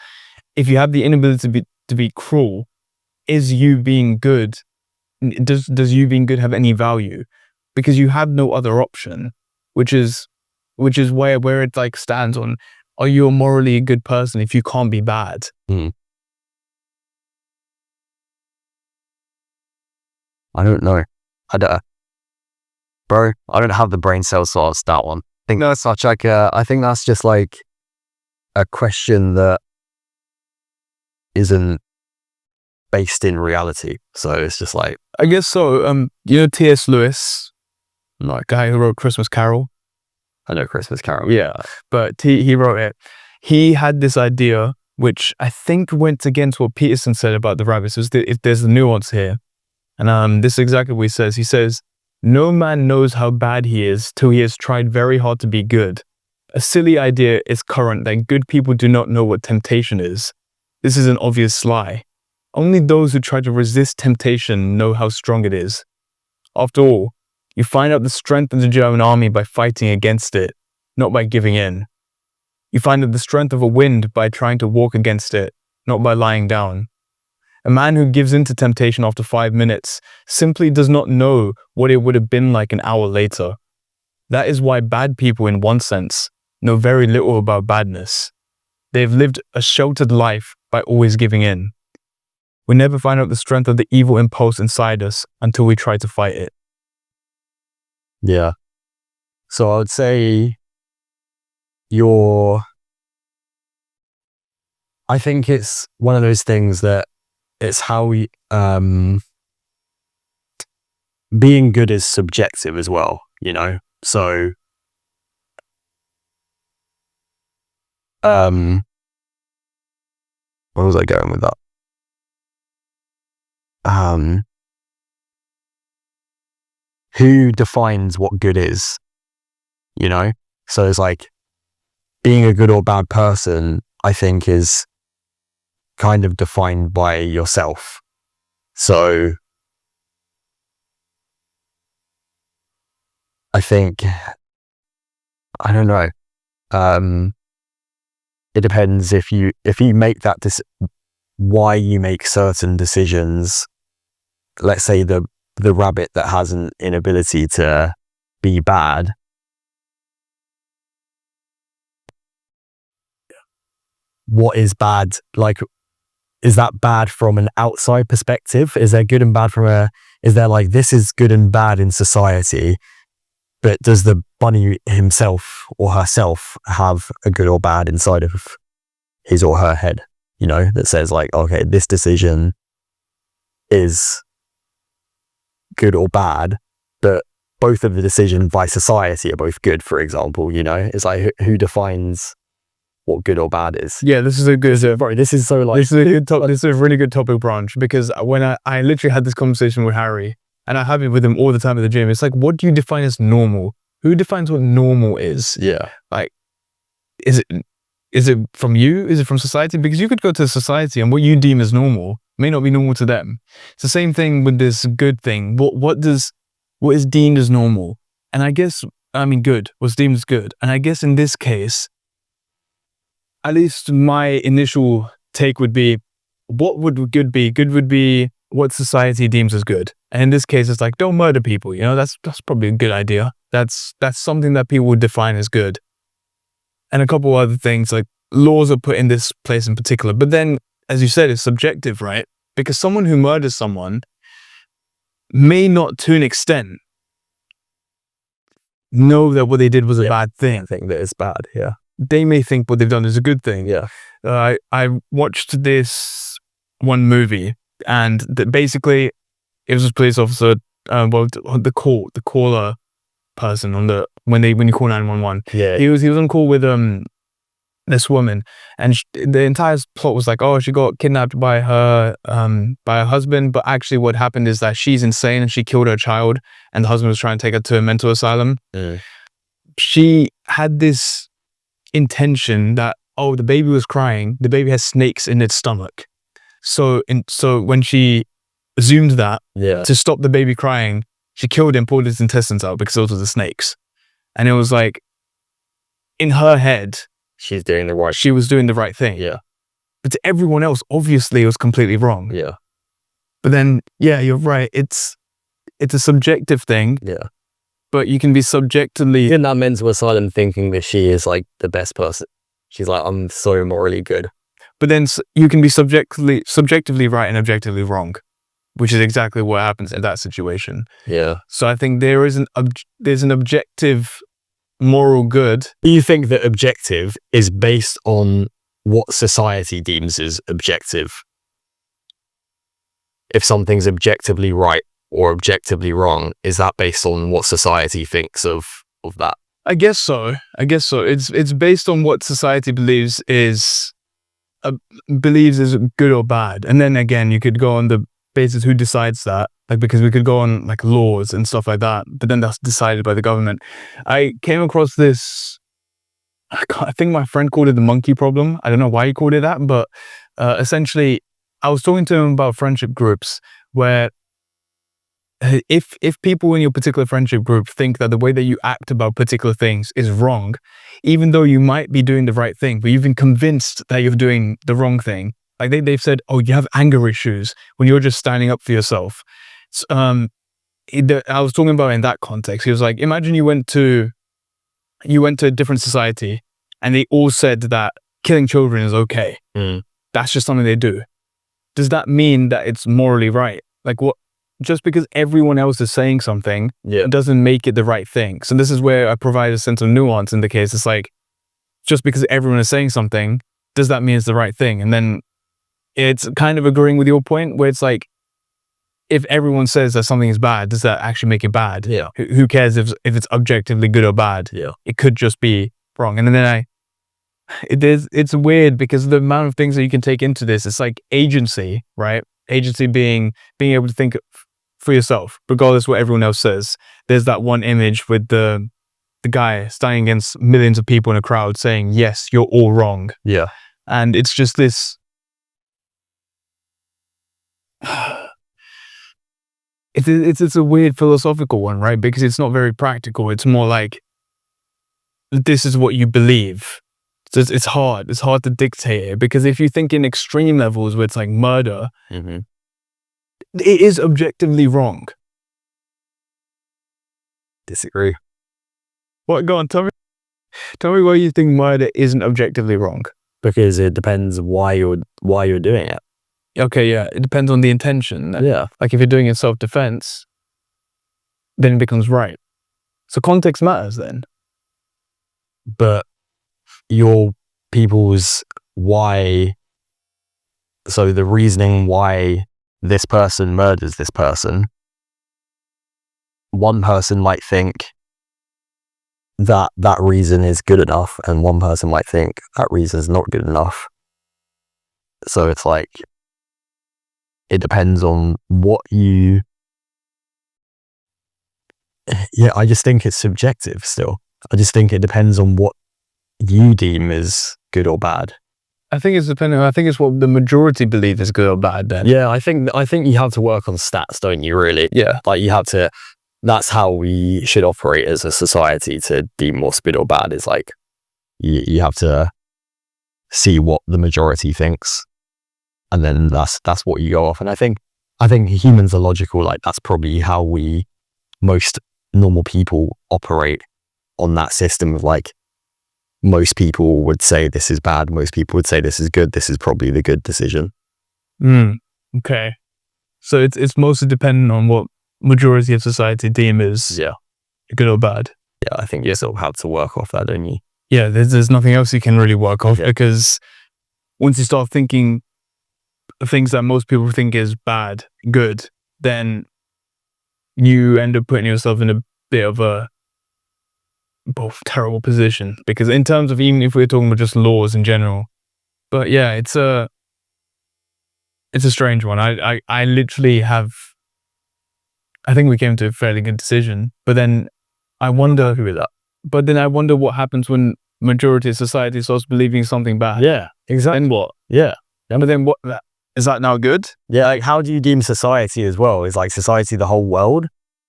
If you have the inability to be cruel, is you being good? Does you being good have any value? Because you have no other option, which is where it like stands on. Are you a morally good person if you can't be bad? I don't know. Bro, I don't have the brain cells to ask that one. I think that's such like I think that's just like a question that isn't based in reality. So it's just like, I guess so. You know T.S. Lewis, like guy who wrote Christmas Carol. I know Christmas Carol. Yeah, but he wrote it. He had this idea, which I think went against what Peterson said about the rabbits. If there's a nuance here, and this is exactly what he says. He says, "No man knows how bad he is till he has tried very hard to be good. A silly idea is current that good people do not know what temptation is. This is an obvious lie. Only those who try to resist temptation know how strong it is. After all, you find out the strength of the German army by fighting against it, not by giving in. You find out the strength of a wind by trying to walk against it, not by lying down. A man who gives in to temptation after 5 minutes simply does not know what it would have been like an hour later. That is why bad people, in one sense, know very little about badness. They have lived a sheltered life by always giving in. We never find out the strength of the evil impulse inside us until we try to fight it." yeah. So I would say I think it's one of those things that it's how we, being good is subjective as well, you know? So, where was I going with that? Who defines what good is, you know? So it's like, being a good or bad person, I think, is kind of defined by yourself. So I think, I don't know. It depends if you make that why you make certain decisions. Let's say the rabbit that has an inability to be bad. What is bad? Like, is that bad from an outside perspective? Is there good and bad is there like, this is good and bad in society, but does the bunny himself or herself have a good or bad inside of his or her head, you know, that says like, okay, this decision is good or bad, but both of the decisions by society are both good, for example, you know? It's like, who defines what good or bad is? Yeah, this is a good. Bro, this is so like, this is a really good topic branch, because when I literally had this conversation with Harry, and I have it with him all the time at the gym. It's like, what do you define as normal? Who defines what normal is? Yeah. Like, is it from you? Is it from society? Because you could go to society and what you deem as normal may not be normal to them. It's the same thing with this good thing. What is deemed as normal? And I guess, good was deemed as good. And I guess in this case, at least my initial take would be, what would good be? Good would be what society deems as good. And in this case, it's like, don't murder people. You know, that's probably a good idea. That's something that people would define as good. And a couple other things, like laws are put in this place in particular. But then, as you said, it's subjective, right? Because someone who murders someone may not, to an extent, know that what they did was a bad thing. I think that it's bad, yeah. They may think what they've done is a good thing. Yeah. I watched this one movie, and basically it was a police officer, the caller person on when you call 911. Yeah. He was on call with this woman, and the entire plot was like, oh, she got kidnapped by her husband, but actually what happened is that she's insane and she killed her child, and the husband was trying to take her to a mental asylum. She had this intention that, oh, the baby was crying, the baby has snakes in its stomach, so when she assumed that, to stop the baby crying, she killed him, pulled his intestines out because those were the snakes. And it was like, in her head, she was doing the right thing. Yeah. But to everyone else, obviously it was completely wrong. Yeah. But then, yeah, you're right. It's a subjective thing. Yeah. But you can be subjectively in that mental asylum thinking that she is like the best person. She's like, I'm so morally good. But then you can be subjectively right and objectively wrong, which is exactly what happens in that situation. Yeah. So I think there's an objective moral good. Do you think that objective is based on what society deems as objective? If something's objectively right or objectively wrong, is that based on what society thinks of that? I guess so. It's based on what society believes is good or bad. And then again, you could go on the basis who decides that, like, because we could go on like laws and stuff like that, but then that's decided by the government. I came across this, I think my friend called it the monkey problem. I don't know why he called it that, but essentially I was talking to him about friendship groups where if people in your particular friendship group think that the way that you act about particular things is wrong, even though you might be doing the right thing, but you've been convinced that you're doing the wrong thing. Like they've said, oh, you have anger issues when you're just standing up for yourself. I was talking about it in that context. He was like, imagine you went to a different society and they all said that killing children is okay. That's just something they do. Does that mean that it's morally right? Like what? Just because everyone else is saying something doesn't make it the right thing. So this is where I provide a sense of nuance in the case. It's like, just because everyone is saying something, does that mean it's the right thing? And then it's kind of agreeing with your point where it's like, if everyone says that something is bad, does that actually make it bad? Yeah. Who cares if it's objectively good or bad? Yeah. It could just be wrong. And then it's weird because the amount of things that you can take into this, it's like agency, right? Agency being able to think for yourself, regardless of what everyone else says. There's that one image with the guy standing against millions of people in a crowd saying, yes, you're all wrong. Yeah. And it's just this, it's a weird philosophical one, right? Because it's not very practical. It's more like, this is what you believe. So it's hard to dictate it, because if you think in extreme levels where it's like murder, it is objectively wrong. Disagree. What? Go on, tell me why you think murder isn't objectively wrong. Because it depends why you're doing it. Okay, yeah, it depends on the intention. Yeah. Like if you're doing it in self-defense, then it becomes right. So context matters then. But your people's why, so the reasoning why this person murders this person, one person might think that reason is good enough, and one person might think that reason is not good enough. So it's like, it depends on what you... Yeah, I just think it's subjective still. I just think it depends on what you deem as good or bad. I think it's depending. I think it's what the majority believe is good or bad then. Yeah, I think you have to work on stats, don't you, really? Yeah. Like you have to... That's how we should operate as a society to deem what's good or bad, is like, you have to see what the majority thinks, and then that's what you go off. And I think humans are logical. Like that's probably how most normal people operate, on that system of like, most people would say this is bad, most people would say this is good, this is probably the good decision. Okay. So it's mostly dependent on what majority of society deem is good or bad. Yeah, I think you still have to work off that, don't you? Yeah, there's nothing else you can really work off, because once you start thinking things that most people think is bad, good, then you end up putting yourself in a bit of a both terrible position, because in terms of, even if we're talking about just laws in general, but yeah, it's a strange one. I literally have, I think we came to a fairly good decision, but then I wonder with that. But then I wonder what happens when majority of society starts believing something bad. Yeah, exactly. Then what? Yeah. But then what? Is that now good? Yeah, like how do you deem society as well? Is like society the whole world,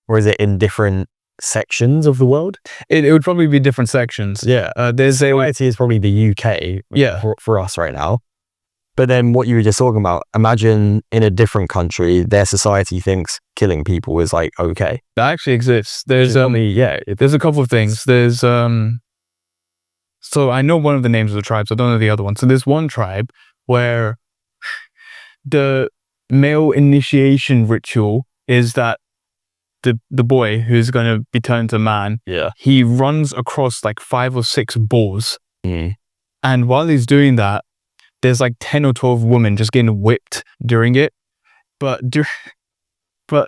or is it in different sections of the world? It would probably be different sections. Yeah, there's society is probably the UK. Yeah, for us right now. But then what you were just talking about, imagine in a different country, their society thinks killing people is like okay. That actually exists. There's there's a couple of things. There's so I know one of the names of the tribes. I don't know the other one. So there's one tribe where the male initiation ritual is that the boy who's going to be turned to man, he runs across like 5 or 6 boars, and while he's doing that, there's like 10 or 12 women just getting whipped during it. But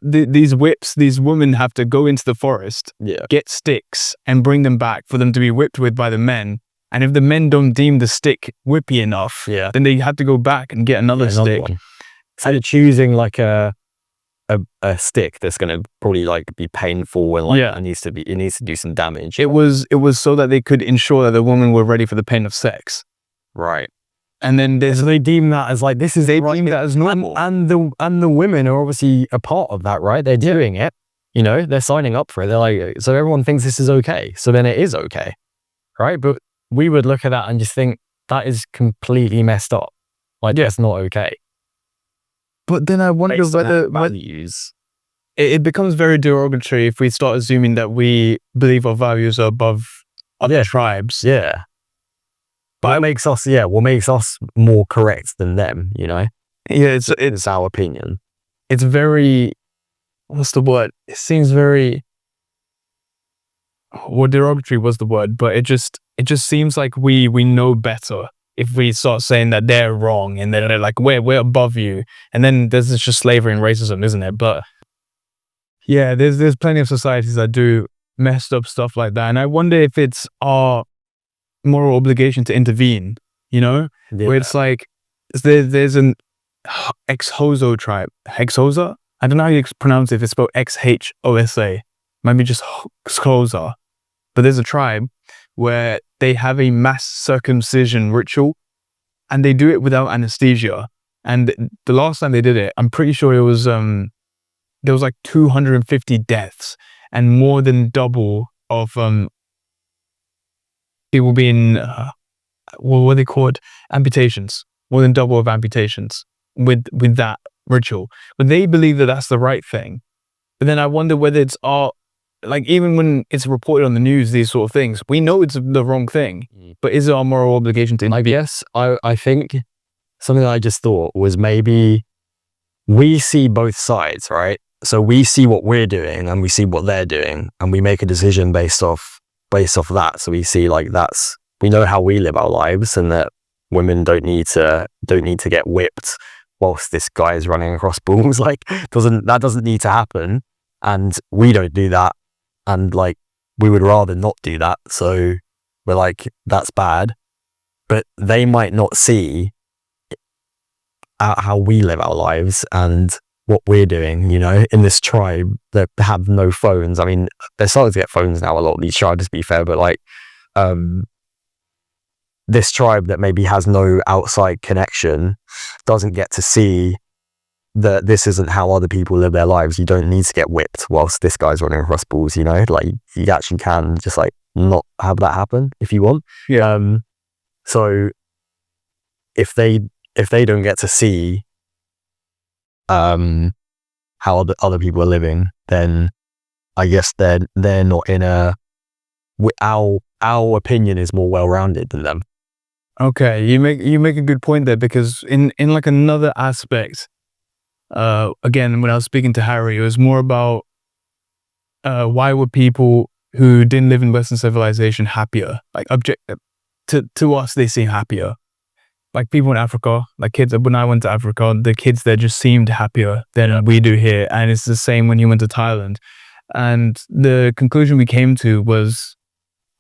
these whips, these women have to go into the forest, get sticks, and bring them back for them to be whipped with by the men. And if the men don't deem the stick whippy enough, then they have to go back and get another stick. So they're choosing like a stick that's going to probably like be painful and like it needs to do some damage. It was so that they could ensure that the women were ready for the pain of sex. Right. And then so they deem that as like, they deem that as normal. And the women are obviously a part of that, right? They're doing it, you know, they're signing up for it. They're like, so everyone thinks this is okay. So then it is okay. Right. But we would look at that and just think that is completely messed up. Like, that's not okay. But then I wonder whether values, it becomes very derogatory if we start assuming that we believe our values are above other tribes. Yeah. But what makes us more correct than them, you know? Yeah, it's our opinion. It's very, what's the word? It seems very, well, derogatory was the word, but it just seems like we know better if we start saying that they're wrong and they're like, we're above you. And then there's just slavery and racism, isn't it? But yeah, there's plenty of societies that do messed up stuff like that. And I wonder if it's our moral obligation to intervene, you know? Where it's like, there's an Xhosa tribe. Xhosa? I don't know how you pronounce it, if it's spelled Xhosa. Maybe just Xhosa. But there's a tribe where they have a mass circumcision ritual, and they do it without anesthesia. And the last time they did it, I'm pretty sure it was there was like 250 deaths and more than double of people being what are they called? Amputations. More than double of amputations with that ritual. But they believe that that's the right thing. But then I wonder whether it's our, like, even when it's reported on the news, these sort of things, we know it's the wrong thing, but is it our moral obligation to intervene? Yes, I think something that I just thought was maybe we see both sides, right? So we see what we're doing and we see what they're doing, and we make a decision based off that. So we see like we know how we live our lives, and that women don't need to get whipped whilst this guy is running across balls. Like that doesn't need to happen, and we don't do that. And like, we would rather not do that. So we're like, that's bad. But they might not see how we live our lives and what we're doing, you know, in this tribe that have no phones. I mean, they're starting to get phones now, a lot of these tribes, to be fair, but like, this tribe that maybe has no outside connection doesn't get to see that this isn't how other people live their lives. You don't need to get whipped whilst this guy's running across balls, you know? Like, you actually can just like not have that happen if you want. Yeah. So if they don't get to see how other people are living, then I guess they're not in our opinion is more well-rounded than them. Okay, you make a good point there, because in like another aspect, again, when I was speaking to Harry, it was more about why were people who didn't live in Western civilization happier? Like, to us, they seem happier. Like people in Africa, like kids, when I went to Africa, the kids there just seemed happier than we do here. And it's the same when you went to Thailand. And the conclusion we came to was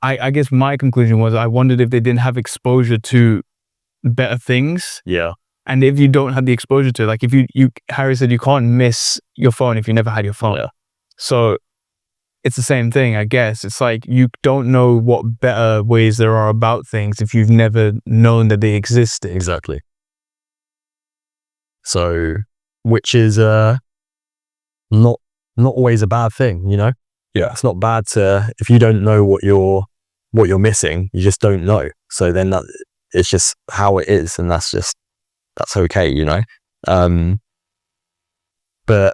I guess my conclusion was I wondered if they didn't have exposure to better things. Yeah. And if you don't have the exposure to it, like if you Harry said you can't miss your phone if you never had your phone. Yeah. So it's the same thing, I guess. It's like you don't know what better ways there are about things if you've never known that they existed. Exactly. So, which is not always a bad thing, you know? Yeah. It's not bad to, if you don't know what you're missing, you just don't know. So then it's just how it is, and that's okay, you know? But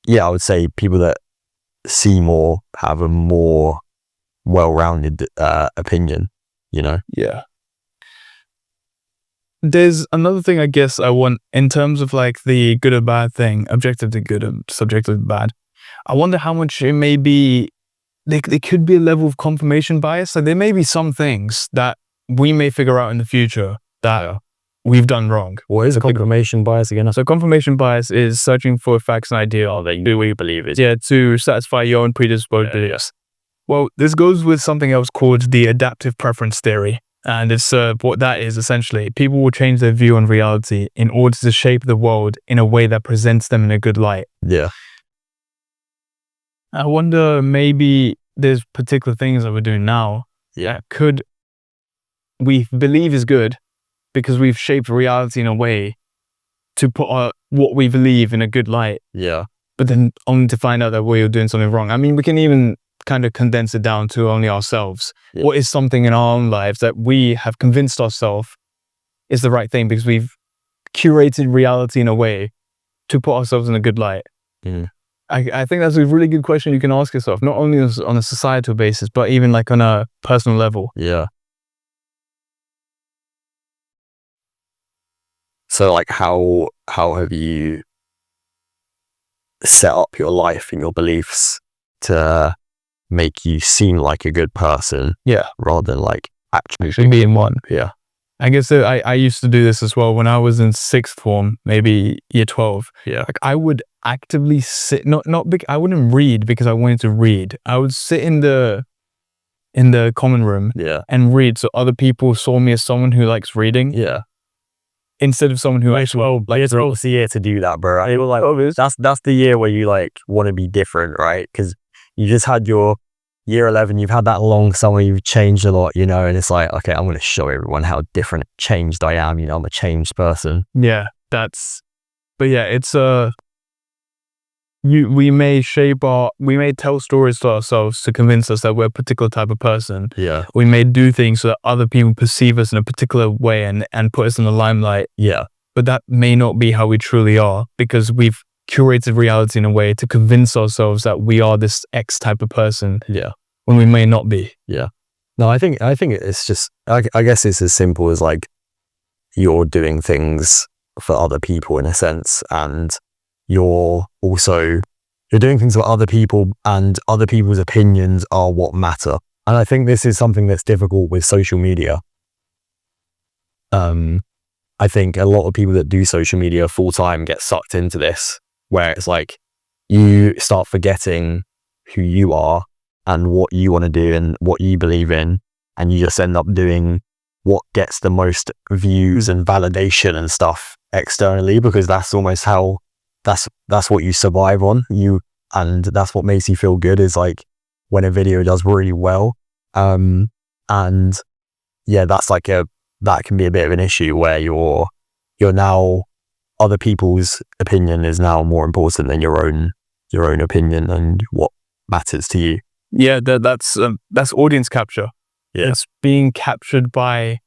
yeah, I would say people that see more have a more well-rounded opinion, you know? Yeah. There's another thing I guess I want in terms of like the good or bad thing, objective to good and subjective to bad. I wonder how much it may be, there could be a level of confirmation bias. Like there may be some things that we may figure out in the future that we've done wrong. What is confirmation bias again? So confirmation bias is searching for facts and ideas that you do what you believe is. Yeah, to satisfy your own predisposed beliefs. Well, this goes with something else called the adaptive preference theory. And it's what that is essentially. People will change their view on reality in order to shape the world in a way that presents them in a good light. Yeah. I wonder, maybe there's particular things that we're doing now that we believe is good because we've shaped reality in a way to put what we believe in a good light. Yeah. But then only to find out that we're doing something wrong. I mean, we can even kind of condense it down to only ourselves. Yeah. What is something in our own lives that we have convinced ourselves is the right thing because we've curated reality in a way to put ourselves in a good light? Mm. I think that's a really good question you can ask yourself, not only on a societal basis, but even like on a personal level. Yeah. So like how have you set up your life and your beliefs to make you seem like a good person? Yeah. Rather than like Actually being one. Yeah. I guess I used to do this as well when I was in sixth form, maybe year 12. Yeah. Like I would actively sit, I wouldn't read because I wanted to read. I would sit in the common room and read so other people saw me as someone who likes reading. Yeah. Instead of someone who actually it's the year to do that, bro. It was like, that's the year where you like want to be different, right? Because you just had your year 11, you've had that long summer, you've changed a lot, you know, and it's like, okay, I'm going to show everyone how different, changed I am, you know, I'm a changed person. Yeah, it's we may tell stories to ourselves to convince us that we're a particular type of person. Yeah. We may do things so that other people perceive us in a particular way and put us in the limelight. Yeah. But that may not be how we truly are because we've curated reality in a way to convince ourselves that we are this X type of person. Yeah. When we may not be. Yeah. No, I think it's just, I guess it's as simple as like you're doing things for other people in a sense, and you're doing things for other people, and other people's opinions are what matter. And I think this is something that's difficult with social media. I think a lot of people that do social media full time get sucked into this, where it's like you start forgetting who you are and what you want to do and what you believe in, and you just end up doing what gets the most views and validation and stuff externally, because that's almost how that's what you survive on. And that's what makes you feel good, is like when a video does really well. And yeah, that can be a bit of an issue where you're now, other people's opinion is now more important than your own opinion and what matters to you. Yeah, that's audience capture. Yeah. It's being captured by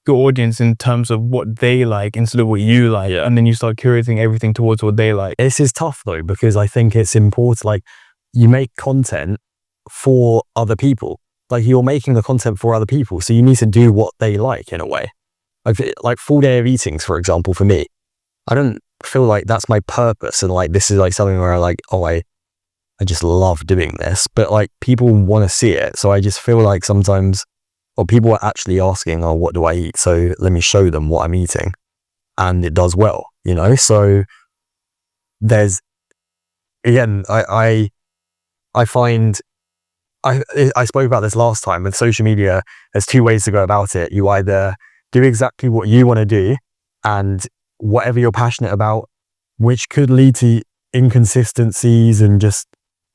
your audience in terms of what they like instead of what you like. Yeah. And then you start curating everything towards what they like. This is tough though, because I think it's important. Like, you make content for other people. Like, you're making the content for other people, so you need to do what they like in a way. Like full day of eatings, for example, for me, I don't feel like that's my purpose, and like this is like something where I just love doing this, but like people want to see it. So I just feel like sometimes, or people are actually asking, oh, what do I eat? So let me show them what I'm eating. And it does well, you know? So there's, again, I find I spoke about this last time with social media. There's two ways to go about it. You either do exactly what you want to do and whatever you're passionate about, which could lead to inconsistencies and just,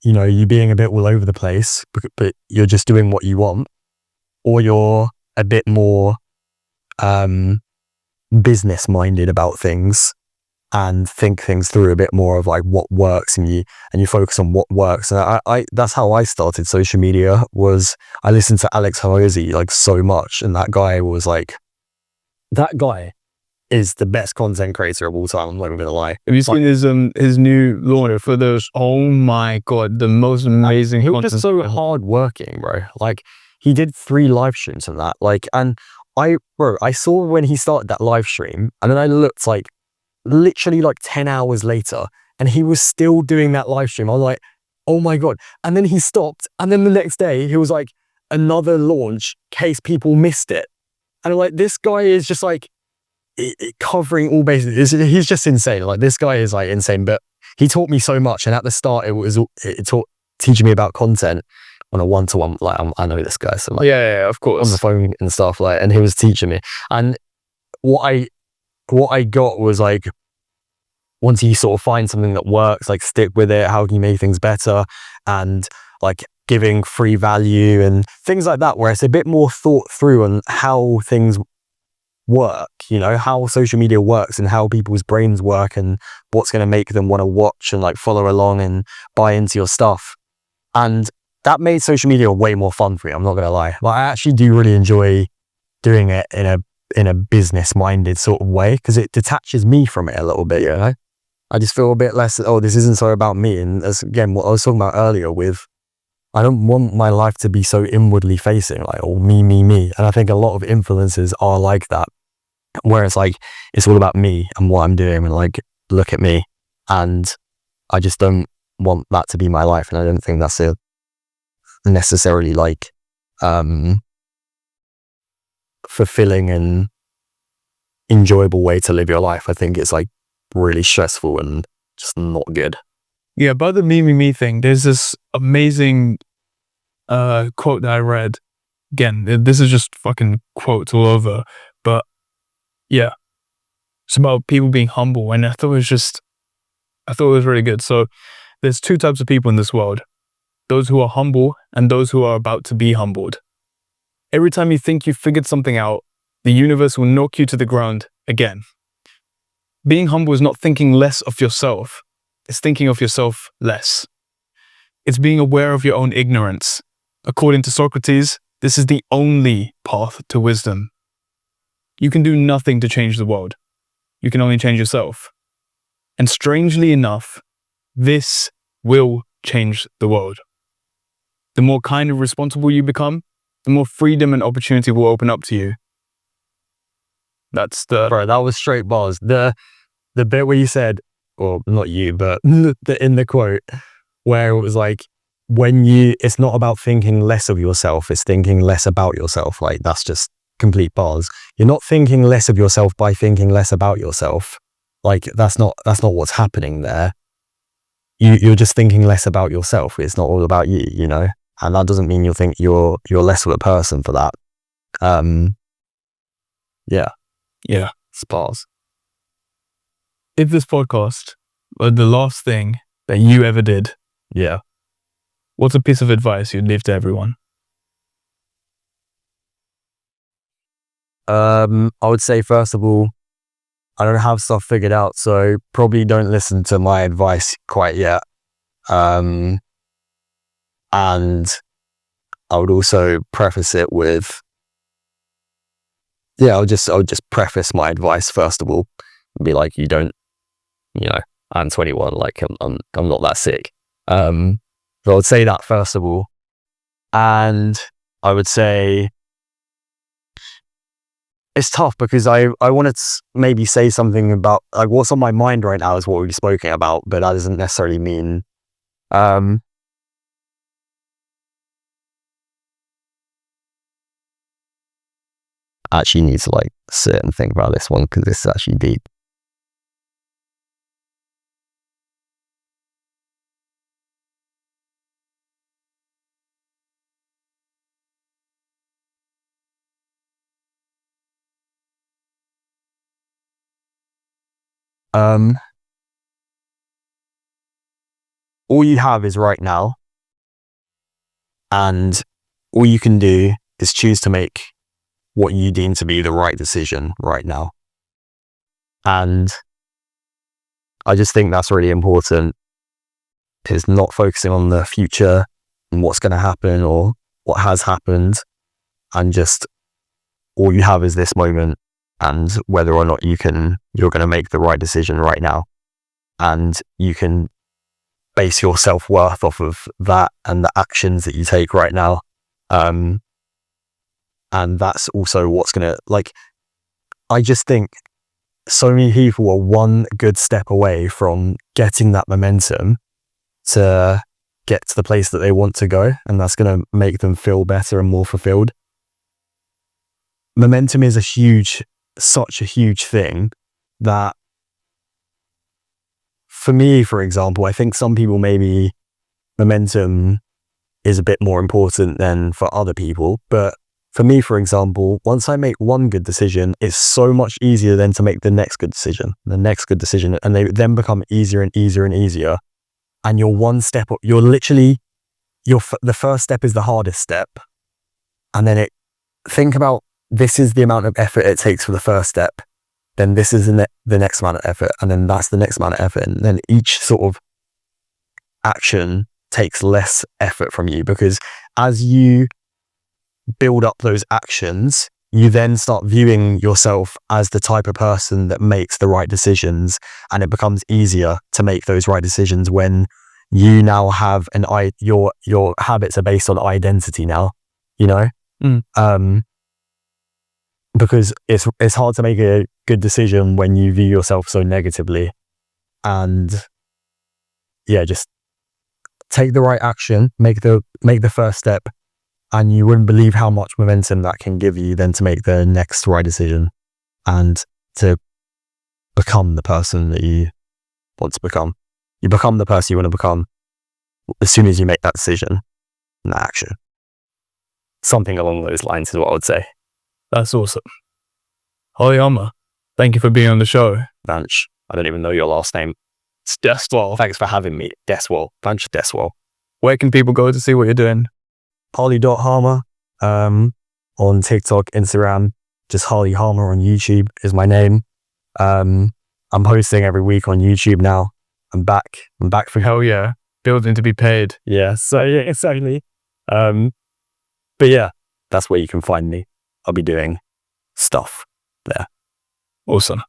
you being a bit all over the place, but you're just doing what you want, or you're a bit more business minded about things and think things through a bit more of like what works, and you focus on what works. And I that's how I started social media. Was I listened to Alex Hormozi like so much, and that guy is the best content creator of all time. I'm not even gonna lie. Have you seen his new launch for those? Oh my god, the most amazing. He was just so hard working, bro. Like, he did 3 live streams on that. Like, and I saw when he started that live stream, and then I looked like literally like 10 hours later, and he was still doing that live stream. I was like, oh my god. And then he stopped, and then the next day he was like, another launch case people missed it. And I'm like, this guy is just like covering all bases. He's just insane. Like, this guy is like insane. But he taught me so much, and at the start it taught teaching me about content on a one-to-one. Like, I know this guy, so like, yeah, of course, on the phone and stuff, like, and he was teaching me. And what I got was like, once you sort of find something that works, like, stick with it. How can you make things better? And like giving free value and things like that, where it's a bit more thought through on how things work, how social media works and how people's brains work and what's going to make them want to watch and like follow along and buy into your stuff. And that made social media way more fun for me. I'm not going to lie. Like, I actually do really enjoy doing it in a business minded sort of way, because it detaches me from it a little bit. I just feel a bit less, this isn't so about me. And that's, again, what I was talking about earlier with, I don't want my life to be so inwardly facing, like, oh, me. And I think a lot of influencers are like that, where it's like, it's all about me and what I'm doing, and like, look at me. And I just don't want that to be my life. And I don't think that's a necessarily like fulfilling and enjoyable way to live your life. I think it's like really stressful and just not good. Yeah, about the me thing, there's this amazing quote that I read. Again, this is just fucking quotes all over, but yeah, it's about people being humble, and I thought it was really good. So there's 2 types of people in this world: those who are humble and those who are about to be humbled. Every time you think you've figured something out, the universe will knock you to the ground again. Being humble is not thinking less of yourself. It's thinking of yourself less. It's being aware of your own ignorance. According to Socrates, this is the only path to wisdom. You can do nothing to change the world. You can only change yourself. And strangely enough, this will change the world. The more kind and responsible you become, the more freedom and opportunity will open up to you. That's the... Bro, that was straight bars. The bit where you said, well, not you, but in the quote, where it was like, it's not about thinking less of yourself, it's thinking less about yourself. Like, that's just complete bars. You're not thinking less of yourself by thinking less about yourself. Like, that's not what's happening there. You're just thinking less about yourself. It's not all about you, and that doesn't mean you think you're less of a person for that. Yeah, it's bars. If this podcast were the last thing that you ever did, yeah, what's a piece of advice you'd leave to everyone? I would say, first of all, I don't have stuff figured out, so probably don't listen to my advice quite yet. And I would also preface it with, I'll just preface my advice first of all, and be like, I'm 21, like, I'm not that sick. So I would say that first of all, and I would say it's tough because I wanted to maybe say something about like what's on my mind right now is what we've spoken about, but that doesn't necessarily mean I actually need to like sit and think about this one, because this is actually deep. All you have is right now, and all you can do is choose to make what you deem to be the right decision right now. And I just think that's really important, is not focusing on the future and what's going to happen or what has happened, and just all you have is this moment and whether or not you're going to make the right decision right now. And you can base your self-worth off of that and the actions that you take right now. And that's also what's going to, like, I just think so many people are one good step away from getting that momentum to get to the place that they want to go. And that's going to make them feel better and more fulfilled. Momentum is such a huge thing that, for me, for example, I think some people, maybe momentum is a bit more important than for other people. But for me, for example, once I make one good decision, it's so much easier then to make the next good decision, and they then become easier and easier and easier. And you're one step up. The first step is the hardest step. And then think about, this is the amount of effort it takes for the first step. Then this is the next amount of effort. And then that's the next amount of effort. And then each sort of action takes less effort from you, because as you build up those actions, you then start viewing yourself as the type of person that makes the right decisions. And it becomes easier to make those right decisions when you now have your habits are based on identity now, you know? Because it's hard to make a good decision when you view yourself so negatively. And yeah, just take the right action, make the first step, and you wouldn't believe how much momentum that can give you then to make the next right decision and to become the person that you want to become. You become the person you want to become as soon as you make that decision and that action. Something along those lines is what I would say. That's awesome. Harley, thank you for being on the show. Vansh, I don't even know your last name. It's Deswal. Thanks for having me. Deswal. Vansh Deswal. Where can people go to see what you're doing? Harley.Harmer on TikTok, Instagram. Just Harley Harmer on YouTube is my name. I'm posting every week on YouTube now. I'm back for Hell yeah. Building to be paid. Yeah, so yeah, exactly. But yeah, that's where you can find me. I'll be doing stuff there. Awesome.